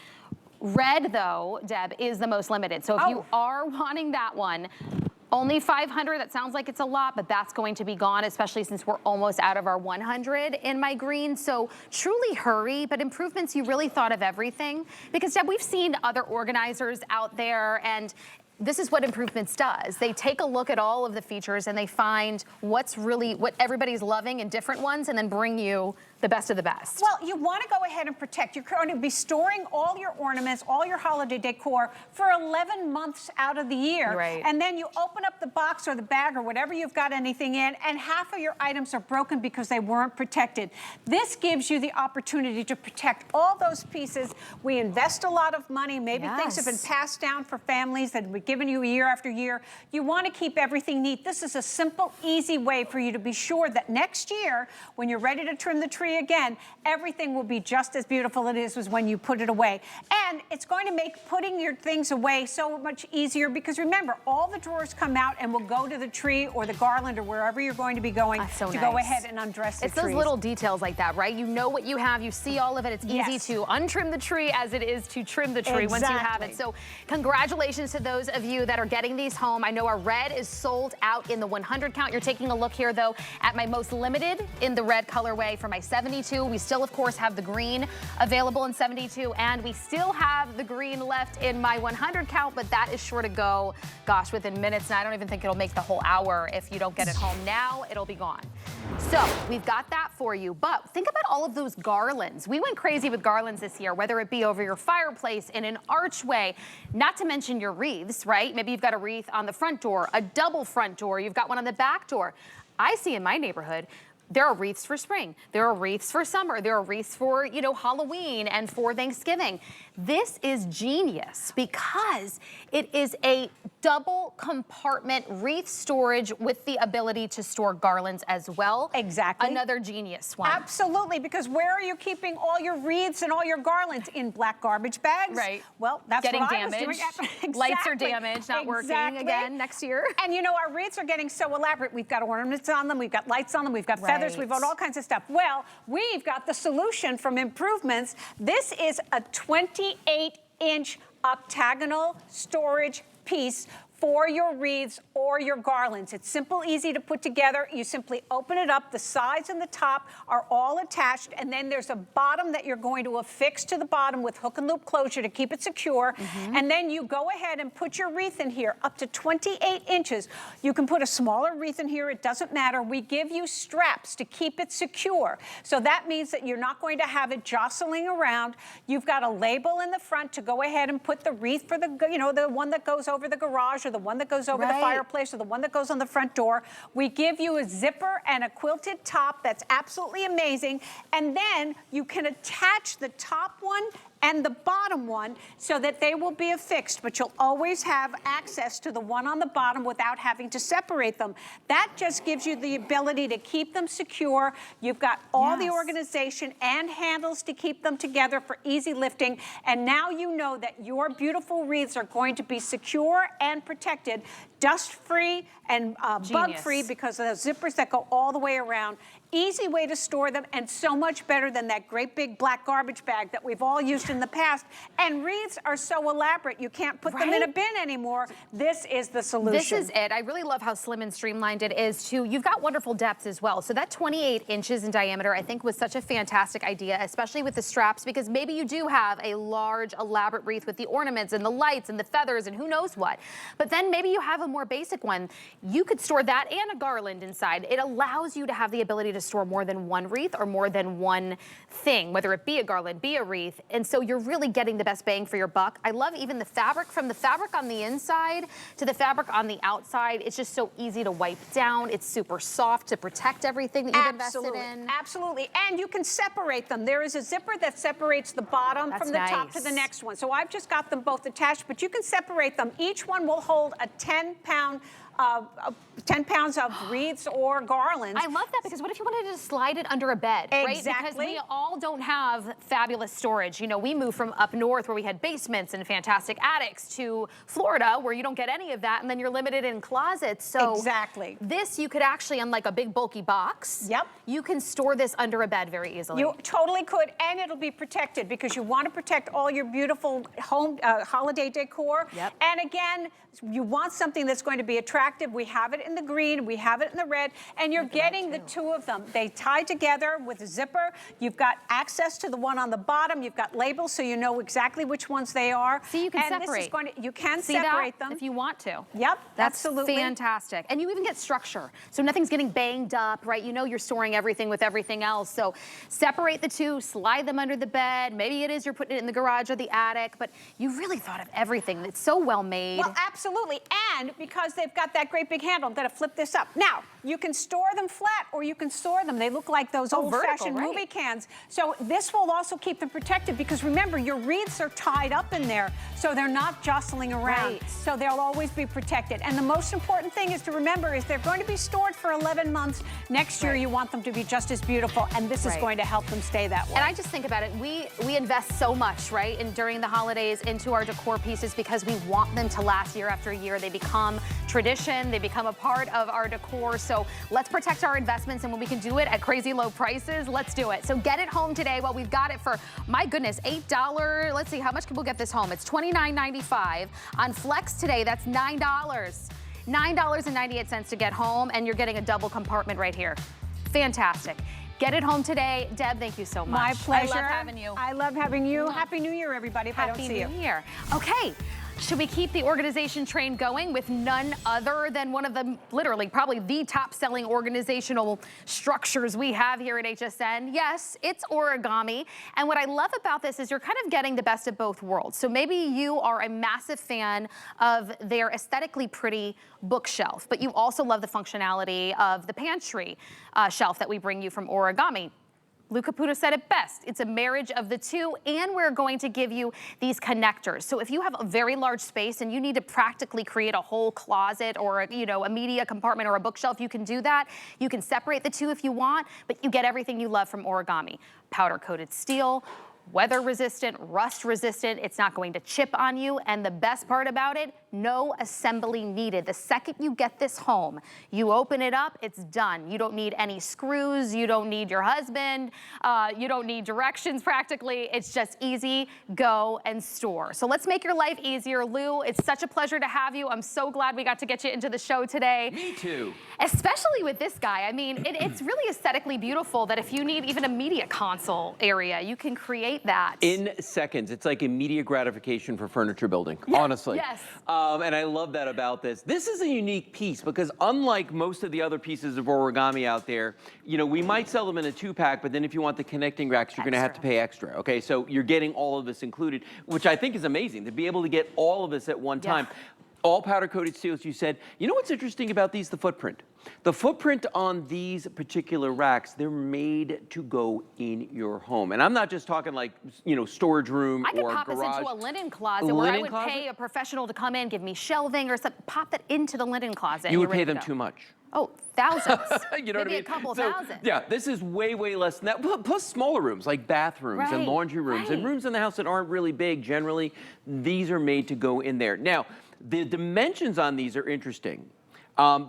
Red, though, Deb, is the most limited. So if you are wanting that one, only 500, that sounds like it's a lot, but that's going to be gone, especially since we're almost out of our 100 in my green. So truly hurry, but Improvements, you really thought of everything. Because Deb, we've seen other organizers out there, and this is what Improvements does. They take a look at all of the features and they find what everybody's loving in different ones, and then bring you the best of the best. Well, you want to go ahead and protect. You're going to be storing all your ornaments, all your holiday decor for 11 months out of the year. Right. And then you open up the box or the bag or whatever you've got anything in, and half of your items are broken because they weren't protected. This gives you the opportunity to protect all those pieces. We invest a lot of money. Maybe things have been passed down for families that we've given you year after year. You want to keep everything neat. This is a simple, easy way for you to be sure that next year, when you're ready to trim the tree again, everything will be just as beautiful as when you put it away. And it's going to make putting your things away so much easier, because remember, all the drawers come out and will go to the tree or the garland or wherever you're going to be going go ahead and undress the trees. It's those little details like that, right? You know what you have, you see all of it. It's easy to untrim the tree as it is to trim the tree once you have it. So congratulations to those of you that are getting these home. I know our red is sold out in the 100 count. You're taking a look here, though, at my most limited in the red colorway for my 72. We still, of course, have the green available in 72, and we still have the green left in my 100 count, but that is sure to go, gosh, within minutes. And I don't even think it'll make the whole hour if you don't get it home now. It'll be gone. So we've got that for you, but think about all of those garlands. We went crazy with garlands this year, whether it be over your fireplace, in an archway, not to mention your wreaths, right? Maybe you've got a wreath on the front door, a double front door, you've got one on the back door. I see in my neighborhood, there are wreaths for spring. There are wreaths for summer. There are wreaths for, Halloween and for Thanksgiving. This is genius because it is a double compartment wreath storage with the ability to store garlands as well. Exactly. Another genius one. Absolutely, because where are you keeping all your wreaths and all your garlands? In black garbage bags? Right. Well, that's getting what damaged. I was doing. Exactly. Lights are damaged, not working again next year. And our wreaths are getting so elaborate. We've got ornaments on them, we've got lights on them, we've got feathers, we've got all kinds of stuff. Well, we've got the solution from Improvements. This is a 28-inch octagonal storage piece for your wreaths or your garlands. It's simple, easy to put together. You simply open it up. The sides and the top are all attached, and then there's a bottom that you're going to affix to the bottom with hook and loop closure to keep it secure. And then you go ahead and put your wreath in here up to 28 inches. You can put a smaller wreath in here. It doesn't matter. We give you straps to keep it secure. So that means that you're not going to have it jostling around. You've got a label in the front to go ahead and put the wreath for the, the one that goes over the garage, or the one that goes over the fireplace, or the one that goes on the front door. We give you a zipper and a quilted top that's absolutely amazing. And then you can attach the top one and the bottom one so that they will be affixed, but you'll always have access to the one on the bottom without having to separate them. That just gives you the ability to keep them secure. You've got all the organization and handles to keep them together for easy lifting. And now you know that your beautiful wreaths are going to be secure and protected, dust-free and bug-free because of the zippers that go all the way around. Easy way to store them, and so much better than that great big black garbage bag that we've all used in the past. And wreaths are so elaborate, you can't put them in a bin anymore. This is the solution. This is it. I really love how slim and streamlined it is too. You've got wonderful depth as well. So that 28 inches in diameter, I think was such a fantastic idea, especially with the straps, because maybe you do have a large, elaborate wreath with the ornaments and the lights and the feathers and who knows what. But then maybe you have a more basic one. You could store that and a garland inside. It allows you to have the ability to store more than one wreath or more than one thing, whether it be a garland, be a wreath. And so you're really getting the best bang for your buck. I love even the fabric, from the fabric on the inside to the fabric on the outside. It's just so easy to wipe down. It's super soft to protect everything that you've invested in. Absolutely. And you can separate them. There is a zipper that separates the bottom from the top to the next one. So I've just got them both attached, but you can separate them. Each one will hold a 10-pound 10 pounds of wreaths or garlands. I love that, because what if you wanted to slide it under a bed, right? Because we all don't have fabulous storage. You know, we moved from up north where we had basements and fantastic attics to Florida where you don't get any of that, and then you're limited in closets. So this you could actually, unlike a big bulky box, you can store this under a bed very easily. You totally could, and it'll be protected because you want to protect all your beautiful home holiday decor. And again, you want something that's going to be attractive. We have it in the green, we have it in the red, and you're getting the two of them. They tie together with a zipper. You've got access to the one on the bottom. You've got labels so you know exactly which ones they are. See, you can separate. This is going to, you can separate them if you want to. Yep, that's absolutely fantastic. And you even get structure, so nothing's getting banged up, right? You know you're storing everything with everything else. So separate the two, slide them under the bed. Maybe it is you're putting it in the garage or the attic, but you really thought of everything. It's so well made. Well, absolutely. And because they've got that great big handle, I'm going to flip this up. Now, you can store them flat or you can store them. They look like those old-fashioned movie cans. So this will also keep them protected because remember, your wreaths are tied up in there, so they're not jostling around. So they'll always be protected. And the most important thing is to remember is they're going to be stored for 11 months. Next year, you want them to be just as beautiful, and this is going to help them stay that way. And I just think about it. We invest so much, right, during the holidays into our decor pieces because we want them to last year after year. They become tradition. They become a part of our decor. So let's protect our investments, and when we can do it at crazy low prices, let's do it. So get it home today while we've got it for, my goodness, $8. Let's see, how much can we get this home? It's $29.95. On Flex today, that's $9. $9.98 to get home, and you're getting a double compartment right here. Fantastic. Get it home today. Deb, thank you so much. My pleasure. I love having you. I love having you. Happy New Year, everybody, if I don't see you. Happy New Year. Okay. Should we keep the organization train going with none other than one of the, literally, probably the top-selling organizational structures we have here at HSN? Yes, it's origami. And what I love about this is you're kind of getting the best of both worlds. So maybe you are a massive fan of their aesthetically pretty bookshelf, but you also love the functionality of the pantry shelf that we bring you from origami. Lou Caputo said it best. It's a marriage of the two, and we're going to give you these connectors. So if you have a very large space and you need to practically create a whole closet or a media compartment or a bookshelf, you can do that. You can separate the two if you want, but you get everything you love from origami. Powder-coated steel, weather resistant, rust resistant. It's not going to chip on you. And the best part about it, no assembly needed. The second you get this home, you open it up, it's done. You don't need any screws. You don't need your husband. You don't need directions practically. It's just easy, go and store. So let's make your life easier. Lou, it's such a pleasure to have you. I'm so glad we got to get you into the show today. Me too. Especially with this guy. I mean, it's really aesthetically beautiful that if you need even a media console area, you can create that. In seconds. It's like immediate gratification for furniture building, honestly. Yes. And I love that about this. This is a unique piece because unlike most of the other pieces of origami out there, we might sell them in a 2-pack, but then if you want the connecting racks, you're going to have to pay extra. Okay, so you're getting all of this included, which I think is amazing to be able to get all of this at one time. All powder-coated steel, as you said. You know what's interesting about these? The footprint. The footprint on these particular racks, they're made to go in your home. And I'm not just talking like, you know, storage room or garage. I could pop this into a linen closet where I would pay a professional to come in, give me shelving or something, pop that into the linen closet. You would pay them too much. Oh, thousands. You know what I Maybe mean? a couple thousand. Yeah, this is way, way less than that. Plus smaller rooms like bathrooms and laundry rooms and rooms in the house that aren't really big. Generally, these are made to go in there. Now, the dimensions on these are interesting.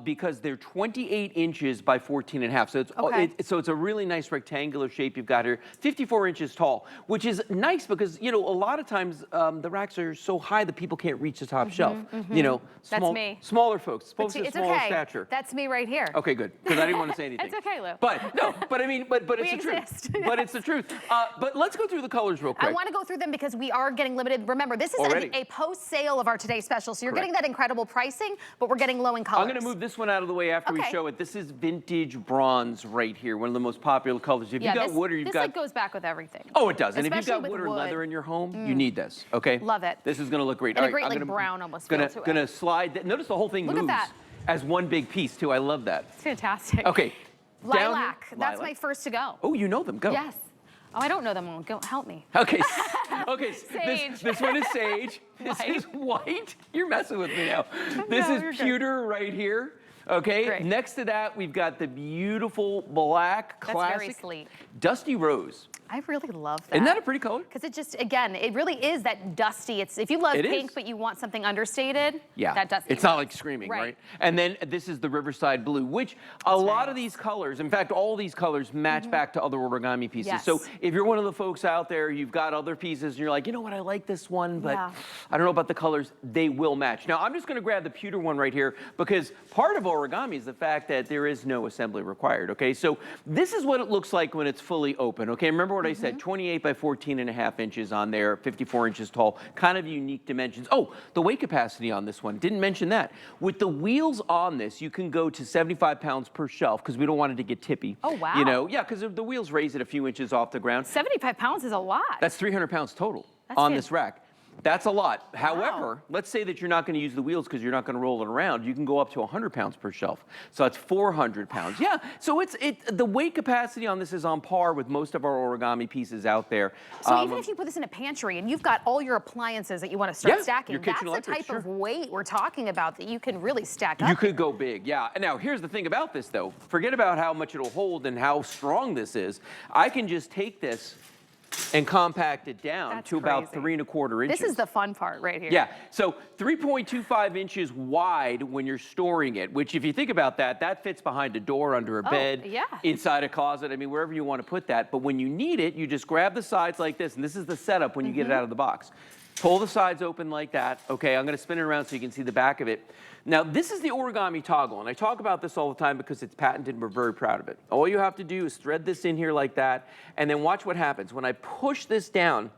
Because they're 28 inches by 14 and a half. So it's a really nice rectangular shape you've got here. 54 inches tall, which is nice because, you know, a lot of times the racks are so high that people can't reach the top shelf. You know, smaller folks, supposed to smaller stature. That's me right here. Okay, good, because I didn't want to say anything. It's okay, Lou. But no, but I mean, but it's the exist. truth. But it's the truth. But let's go through the colors real quick. I want to go through them because we are getting limited. Remember, this is a post-sale of our Today Special, so you're getting that incredible pricing, but we're getting low in colors. I'm going to move this one out of the way after we show it. This is vintage bronze right here, one of the most popular colors. If you've got wood or you've got... This goes back with everything. Oh, it does. And if you've got wood or leather in your home, you need this, okay? Love it. This is going to look great. And All right, a great like brown almost feel to it. Going to slide. Notice the whole thing moves as one big piece, too. I love that. It's fantastic. Okay. Lilac. That's my first to go. Oh, you know them. Go. Yes. Oh, I don't know them all. Go help me. Okay. Okay. Sage. This one is sage. This is white. You're messing with me now. This is pewter right here. Okay. Great. Next to that, we've got the beautiful black classic. That's very sleek. Dusty rose. I really love that. Isn't that a pretty color? Because it just, again, it really is that dusty. It's if you love pink, but you want something understated, that dusty. It's not like screaming, right? And then this is the Riverside blue, which a lot of these colors, in fact, all these colors match back to other origami pieces. Yes. So if you're one of the folks out there, you've got other pieces, and you're like, you know what, I like this one, but I don't know about the colors, they will match. Now, I'm just going to grab the pewter one right here, because part of origami is the fact that there is no assembly required, okay? So this is what it looks like when it's fully open, okay? Remember what I said, 28 by 14 and a half inches on there, 54 inches tall, kind of unique dimensions. Oh, the weight capacity on this one, didn't mention that. With the wheels on this, you can go to 75 pounds per shelf because we don't want it to get tippy. Oh, wow. You know, yeah, because the wheels raise it a few inches off the ground. 75 pounds is a lot. That's 300 pounds total on this rack. That's a lot. However, let's say that you're not going to use the wheels because you're not going to roll it around. You can go up to 100 pounds per shelf. So that's 400 pounds. Yeah, so the weight capacity on this is on par with most of our origami pieces out there. So even if you put this in a pantry and you've got all your appliances that you want to start stacking, that's the type of weight we're talking about that you can really stack up. You could go big, yeah. Now, here's the thing about this, though. Forget about how much it'll hold and how strong this is. I can just take this and compact it down to about 3 1/4 inches. This is the fun part right here. Yeah, so 3.25 inches wide when you're storing it, which if you think about that, that fits behind a door, under a bed, inside a closet, I mean, wherever you want to put that. But when you need it, you just grab the sides like this, and this is the setup when you get it out of the box. Pull the sides open like that. Okay, I'm going to spin it around so you can see the back of it. Now, this is the origami toggle, and I talk about this all the time because it's patented and we're very proud of it. All you have to do is thread this in here like that, and then watch what happens. When I push this down,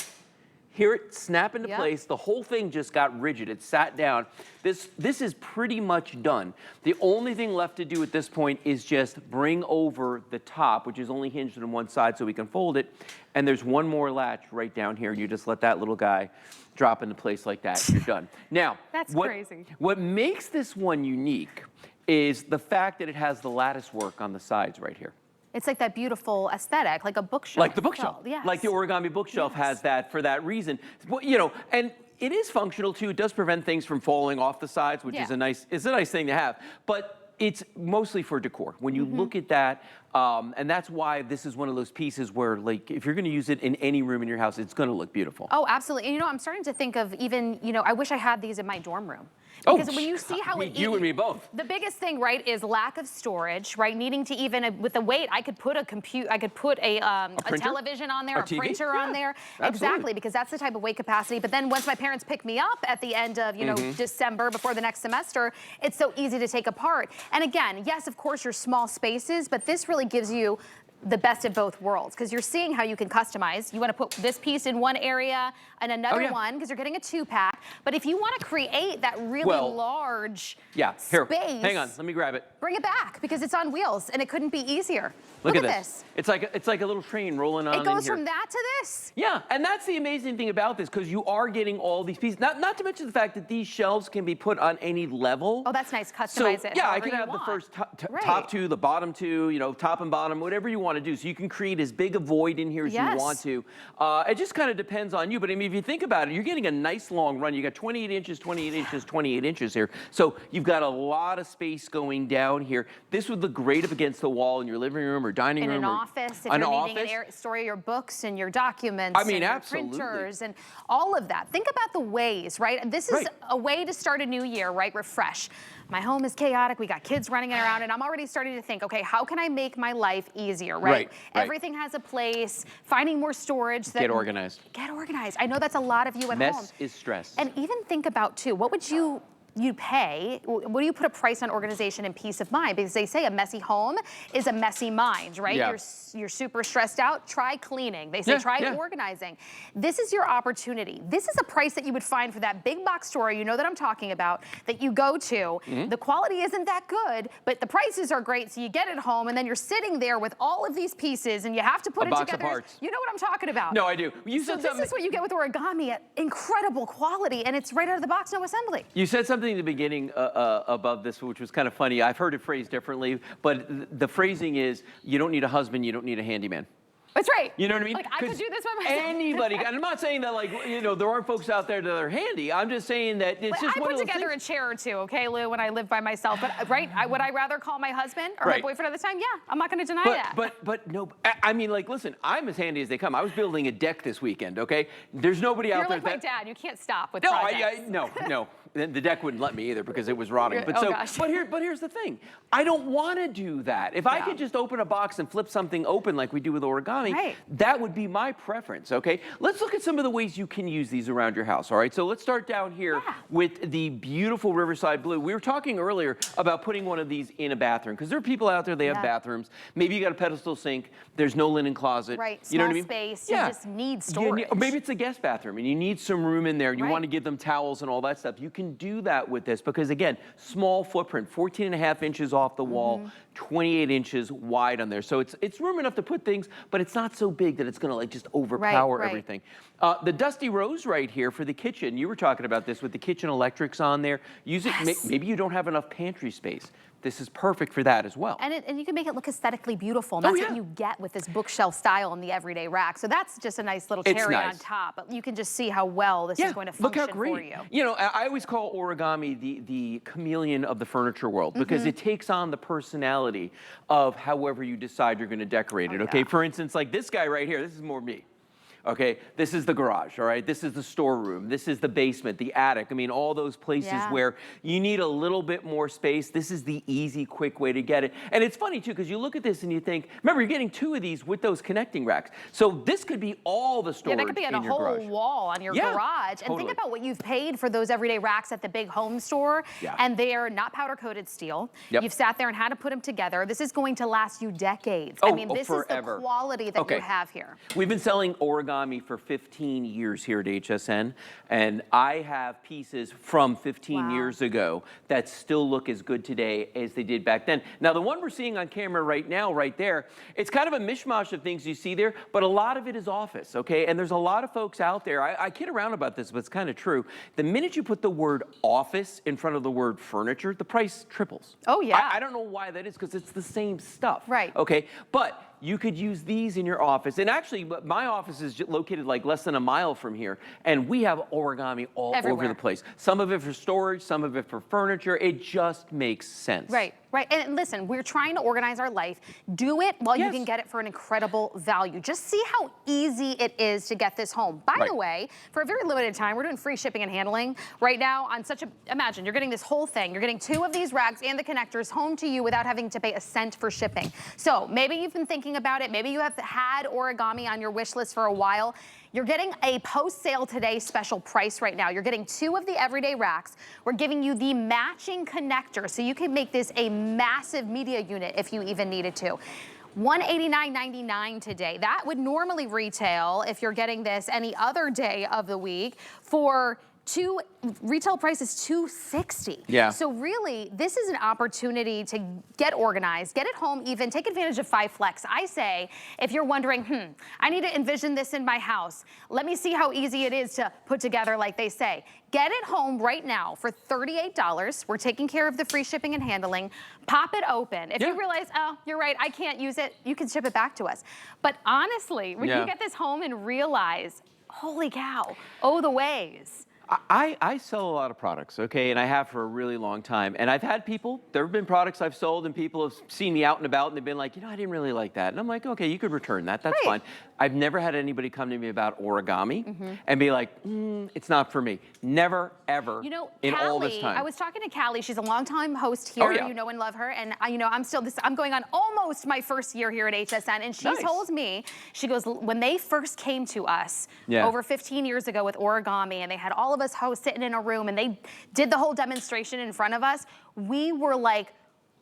hear it snap into place. The whole thing just got rigid. It sat down. This is pretty much done. The only thing left to do at this point is just bring over the top, which is only hinged on one side so we can fold it. And there's one more latch right down here. You just let that little guy drop into place like that. You're done. Now, that's crazy. What makes this one unique is the fact that it has the lattice work on the sides right here. It's like that beautiful aesthetic, like a bookshelf. Like the bookshelf. Yes. Like the origami bookshelf has that for that reason. Well, you know, and it is functional too. It does prevent things from falling off the sides, which is a nice thing to have. But it's mostly for decor. When you look at that, and that's why this is one of those pieces where, like, if you're going to use it in any room in your house, it's going to look beautiful. Oh, absolutely. And, you know, I'm starting to think of even, you know, I wish I had these in my dorm room. Because when you see how it you and me both. The biggest thing, right, is lack of storage, right? Needing to even with the weight, I could put a television on there, a printer on there. Absolutely. Exactly, because that's the type of weight capacity. But then once my parents pick me up at the end of, you know, December before the next semester, it's so easy to take apart. And again, yes, of course, your small spaces, but this really gives you the best of both worlds, because you're seeing how you can customize. You want to put this piece in one area and another one, because you're getting a 2-pack. But if you want to create that really large space, hang on, let me grab it. Bring it back, because it's on wheels and it couldn't be easier. Look at this. It's like a little train rolling on. It goes from that to this. Yeah, and that's the amazing thing about this, because you are getting all these pieces. Not to mention the fact that these shelves can be put on any level. Oh, that's nice. Customize it. Yeah, I can have the first top two, the bottom two, you know, top and bottom, whatever you want to do. So you can create as big a void in here as you want to. It just kind of depends on you. But I mean, if you think about it, you're getting a nice long run. You got 28 inches, 28 inches, 28 inches here. So you've got a lot of space going down here. This would look great up against the wall in your living room or dining room. In an office, if you're needing an area to store your books and your documents and your printers and all of that. Think about the ways, right? This is a way to start a new year, right? Refresh. My home is chaotic. We got kids running around, and I'm already starting to think, okay, how can I make my life easier, right? Everything has a place. Finding more storage. Get organized. Get organized. I know that's a lot of you at home. Mess is stress. And even think about, too, what would you pay, what do you put a price on organization and peace of mind? Because they say a messy home is a messy mind, right? You're super stressed out, try cleaning. They say try organizing. This is your opportunity. This is a price that you would find for that big box store, you know that I'm talking about, that you go to. The quality isn't that good, but the prices are great, so you get it home, and then you're sitting there with all of these pieces, and you have to put it together. You know what I'm talking about. No, I do. So this is what you get with origami at incredible quality, and it's right out of the box, no assembly. You said something in the beginning above this, which was kind of funny. I've heard it phrased differently, but the phrasing is, you don't need a husband, you don't need a handyman. That's right. You know what I mean? Like, I could do this by myself. Anybody, and I'm not saying that, like, you know, there aren't folks out there that are handy. I'm just saying that it's just one of those things. I put together a chair or two, okay, Lou, when I live by myself. But, would I rather call my husband or my boyfriend at the time? Yeah, I'm not going to deny that. But no, I mean, like, listen, I'm as handy as they come. I was building a deck this weekend, okay? There's nobody out there You're like my dad. You can't stop with projects. No. The deck wouldn't let me either because it was rotting. But here's the thing. I don't want to do that. If I could just open a box and flip something open like we do with origami, that would be my preference, okay? Let's look at some of the ways you can use these around your house, all right? So let's start down here with the beautiful Riverside Blue. We were talking earlier about putting one of these in a bathroom, because there are people out there, they have bathrooms. Maybe you got a pedestal sink, there's no linen closet. You know what I mean? Space, you just need storage. Or maybe it's a guest bathroom and you need some room in there. You want to give them towels and all that stuff. You can do that with this because, again, small footprint, 14.5 inches off the wall, 28 inches wide on there. So it's room enough to put things, but it's not so big that it's going to like just overpower everything. The Dusty Rose right here for the kitchen. You were talking about this with the kitchen electrics on there. Use it. Maybe you don't have enough pantry space. This is perfect for that as well. And you can make it look aesthetically beautiful. And that's what you get with this bookshelf style in the everyday rack. So that's just a nice little cherry on top. But you can just see how well this is going to function for you. You know, I always call origami the chameleon of the furniture world because it takes on the personality of however you decide you're going to decorate it. Okay, for instance, like this guy right here, this is more me. Okay, this is the garage, all right? This is the storeroom. This is the basement, the attic. I mean, all those places where you need a little bit more space. This is the easy, quick way to get it. And it's funny, too, because you look at this and you think, remember, you're getting 2 of these with those connecting racks. So this could be all the storage in your garage. That could be on a whole wall on your garage. And think about what you've paid for those everyday racks at the big home store. And they're not powder-coated steel. You've sat there and had to put them together. This is going to last you decades. I mean, this is the quality that you have here. We've been selling origami for 15 years here at HSN, and I have pieces from 15 years ago that still look as good today as they did back then. Now, the one we're seeing on camera right now, right there, it's kind of a mishmash of things you see there, but a lot of it is office, okay? And there's a lot of folks out there, I kid around about this, but it's kind of true. The minute you put the word office in front of the word furniture, the price triples. Oh, yeah. I don't know why that is, because it's the same stuff. Right. Okay, but you could use these in your office. And actually, my office is located like less than a mile from here, and we have origami all over the place. Some of it for storage, some of it for furniture. It just makes sense. Right. And listen, we're trying to organize our life. Do it while you can get it for an incredible value. Just see how easy it is to get this home. By the way, for a very limited time, we're doing free shipping and handling right now on such a, imagine, you're getting this whole thing. You're getting 2 of these racks and the connectors home to you without having to pay a cent for shipping. So maybe you've been thinking about it. Maybe you have had origami on your wish list for a while. You're getting a post-sale today special price right now. You're getting 2 of the everyday racks. We're giving you the matching connector, so you can make this a massive media unit if you even needed to. $189.99 today. That would normally retail, if you're getting this any other day of the week, for retail price is $260. Yeah. So really, this is an opportunity to get organized, get it home even, take advantage of 5 Flex. I say, if you're wondering, I need to envision this in my house. Let me see how easy it is to put together, like they say. Get it home right now for $38. We're taking care of the free shipping and handling. Pop it open. If you realize, oh, you're right, I can't use it, you can ship it back to us. But honestly, when you get this home and realize, holy cow, oh, the ways. I sell a lot of products, okay, and I have for a really long time. And I've had people, there have been products I've sold and people have seen me out and about and they've been like, I didn't really like that. And I'm like, okay, you could return that, that's fine. I've never had anybody come to me about origami and be like, it's not for me. Never, ever in all this time. I was talking to Callie, she's a longtime host here, you know and love her, and I'm going on almost my first year here at HSN, and she told me, she goes, when they first came to us over 15 years ago with origami, and they had all of us hosts sitting in a room, and they did the whole demonstration in front of us, we were like,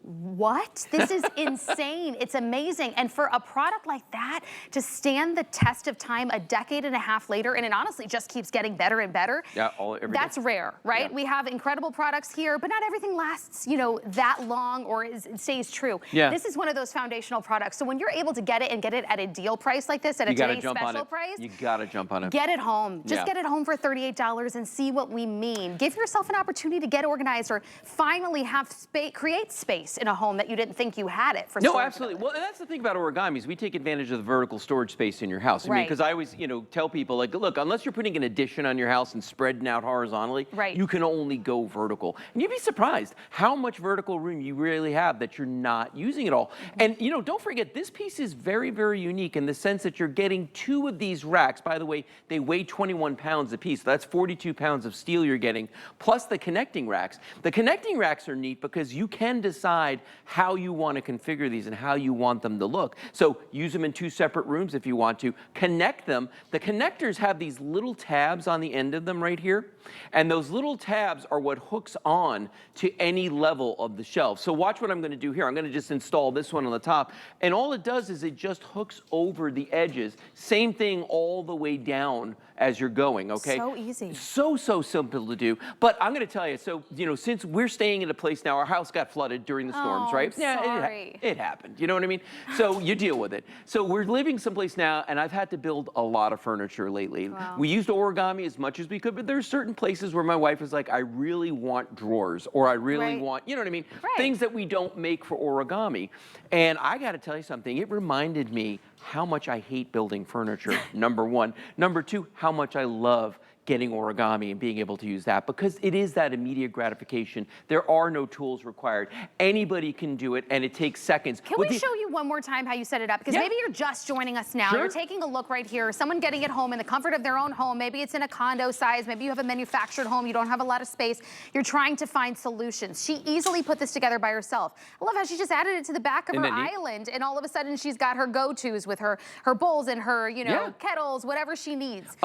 what? This is insane. It's amazing. And for a product like that to stand the test of time a decade and a half later, and it honestly just keeps getting better and better, that's rare, right? We have incredible products here, but not everything lasts, that long or stays true. This is one of those foundational products. So when you're able to get it and get it at a deal price like this, at a today's special price, you gotta jump on it. Get it home. Just get it home for $38 and see what we mean. Give yourself an opportunity to get organized or finally have create space in a home that you didn't think you had it for. No, absolutely. Well, and that's the thing about origamis. We take advantage of the vertical storage space in your house. I mean, because I always, tell people, like, look, unless you're putting an addition on your house and spreading out horizontally, you can only go vertical. And you'd be surprised how much vertical room you really have that you're not using at all. And, don't forget, this piece is very, very unique in the sense that you're getting 2 of these racks. By the way, they weigh 21 pounds a piece. So that's 42 pounds of steel you're getting, plus the connecting racks. The connecting racks are neat because you can decide how you want to configure these and how you want them to look. So use them in 2 separate rooms if you want to. Connect them. The connectors have these little tabs on the end of them right here. And those little tabs are what hooks on to any level of the shelf. So watch what I'm going to do here. I'm going to just install this one on the top. And all it does is it just hooks over the edges. Same thing all the way down as you're going, okay? So easy. So simple to do. But I'm going to tell you, so, since we're staying in a place now, our house got flooded during the storms, right? Sorry. It happened. You know what I mean? So you deal with it. So we're living someplace now, and I've had to build a lot of furniture lately. Wow. We used origami as much as we could, but there's certain places where my wife is like, I really want drawers, or I really want, you know what I mean? Things that we don't make for origami. And I got to tell you something. It reminded me how much I hate building furniture, number 1. Number 2, how much I love getting origami and being able to use that, because it is that immediate gratification. There are no tools required. Anybody can do it, and it takes seconds. Can we show you one more time how you set it up? Because maybe you're just joining us now. You're taking a look right here. Someone getting it home in the comfort of their own home. Maybe it's in a condo size. Maybe you have a manufactured home. You don't have a lot of space. You're trying to find solutions. She easily put this together by herself. I love how she just added it to the back of her island, and all of a sudden she's got her go-tos with her bowls and her, kettles, whatever she needs.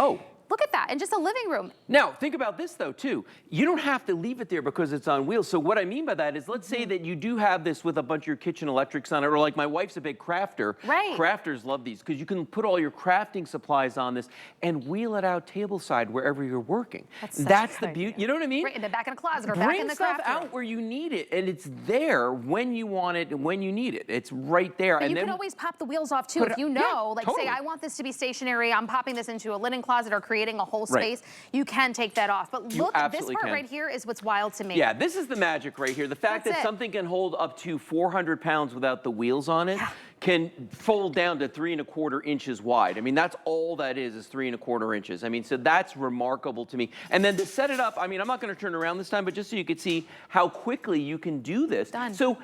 Look at that, in just a living room. Now, think about this though, too. You don't have to leave it there because it's on wheels. So what I mean by that is, let's say that you do have this with a bunch of your kitchen electrics on it, or like my wife's a big crafter. Crafters love these because you can put all your crafting supplies on this and wheel it out tableside wherever you're working. That's the beauty. You know what I mean? Right in the back of the closet or back in the craft room. Bring stuff out where you need it, and it's there when you want it and when you need it. It's right there. But you can always pop the wheels off too. If you know, say I want this to be stationary, I'm popping this into a linen closet or creating a whole space, you can take that off. But look, this part right here is what's wild to me. Yeah, this is the magic right here. The fact that something can hold up to 400 pounds without the wheels on it can fold down to 3¼ inches wide. I mean, that's all that is 3¼ inches. I mean, so that's remarkable to me. And then to set it up, I mean, I'm not going to turn around this time, but just so you could see how quickly you can do this. So,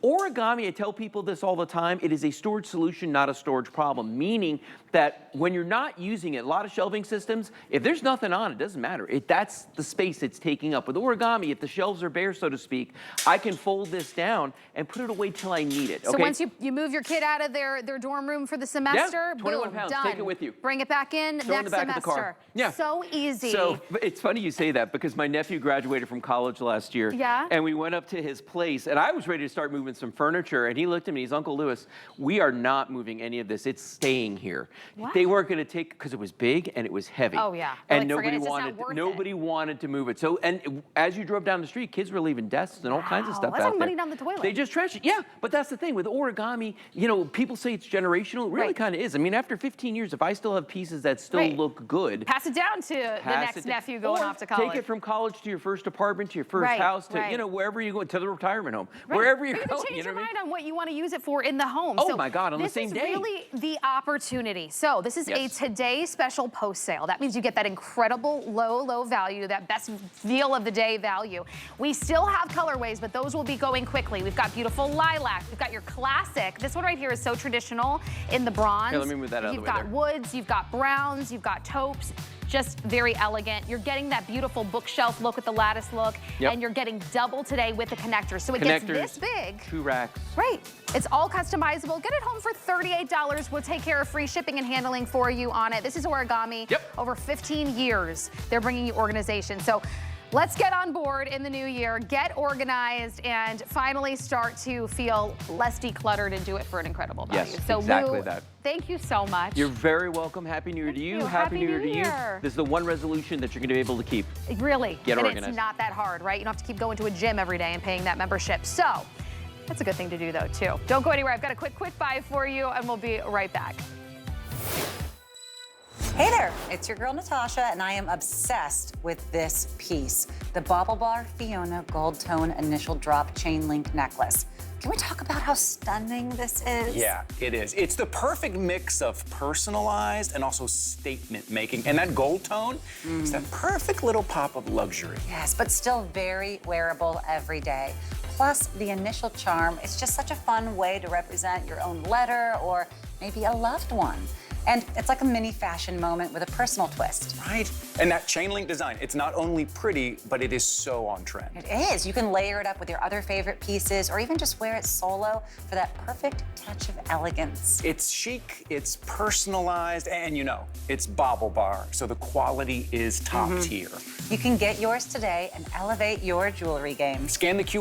origami, I tell people this all the time, it is a storage solution, not a storage problem, meaning that when you're not using it, a lot of shelving systems, if there's nothing on it, doesn't matter. That's the space it's taking up. With origami, if the shelves are bare, so to speak, I can fold this down and put it away till I need it. So once you move your kid out of their dorm room for the semester, 21 pounds, done. take it with you. Bring it back in next in the back semester. Of the car. Yeah. So easy. So it's funny you say that because my nephew graduated from college last year. Yeah. And we went up to his place, and I was ready to start moving moving some furniture, and he looked at me, he's Uncle Lewis, we are not moving any of this. It's staying here. What? They weren't going to take, because it was big and it was heavy. Oh, yeah. And Like, nobody forget it, it's just not wanted, worth nobody wanted to move it. So, and as you drove down the street, kids were leaving desks and all kinds of stuff That's out like money there. down the toilet. They just trash it. Yeah, but that's the thing with origami. You know, people say it's generational. It really Right. kind of is. I mean, after 15 years, if I still have pieces that still Right. look good, Pass it down to the next nephew going off to college. take it from college to your first apartment, to your first Right, house, to right. you know, wherever you go, to the retirement home, Right. wherever Or you even go. change You know your what I mean? mind on what you want to use it for in the home. Oh my God, on the same day. This is really the opportunity. So this is a Yes. today special post sale. That means you get that incredible low value, that best deal of the day value. We still have colorways, but those will be going quickly. We've got beautiful lilac. We've got your classic. This one right here is so traditional in the bronze. Here, let me move that out of the You've way got there. woods, you've got browns, you've got taupes. Just very elegant. You're getting that beautiful bookshelf look with the lattice look, Yep. and you're getting double today with the connectors. So it gets this big. 2 racks. Right. It's all customizable. Get it home for $38. We'll take care of free shipping and handling for you on it. This is Origami. Yep. Over 15 years, they're bringing you organization. So let's get on board in the new year, get organized, and finally start to feel less decluttered and do it for an incredible value. Yes, So exactly Lou, that. thank you so much. You're very welcome. Happy New Year to you. you. Happy Happy New Year New to you. Year. This is the one resolution that you're going to be able to keep. Really. Get and organized. It's not that hard, right? You don't have to keep going to a gym every day and paying that membership. So that's a good thing to do, though, too. Don't go anywhere. I've got a quick buy for you, and we'll be right back. Hey there, it's your girl Natasha, and I am obsessed with this piece, the Bauble Bar Fiona Gold Tone Initial Drop Chain Link Necklace. Can we talk about how stunning this is? Yeah, it is. It's the perfect mix of personalized and also statement making. And that gold tone is that perfect little pop of luxury. Yes, but still very wearable every day. Plus, the initial charm, it's just such a fun way to represent your own letter or maybe a loved one. And it's like a mini fashion moment with a personal twist. Right? And that chain link design, it's not only pretty, but it is so on trend. It is. You can layer it up with your other favorite pieces or even just wear it solo for that perfect touch of elegance. It's chic, it's personalized, and you know, it's Bauble Bar, so the quality is top tier. You can get yours today and elevate your jewelry game. Scan the QR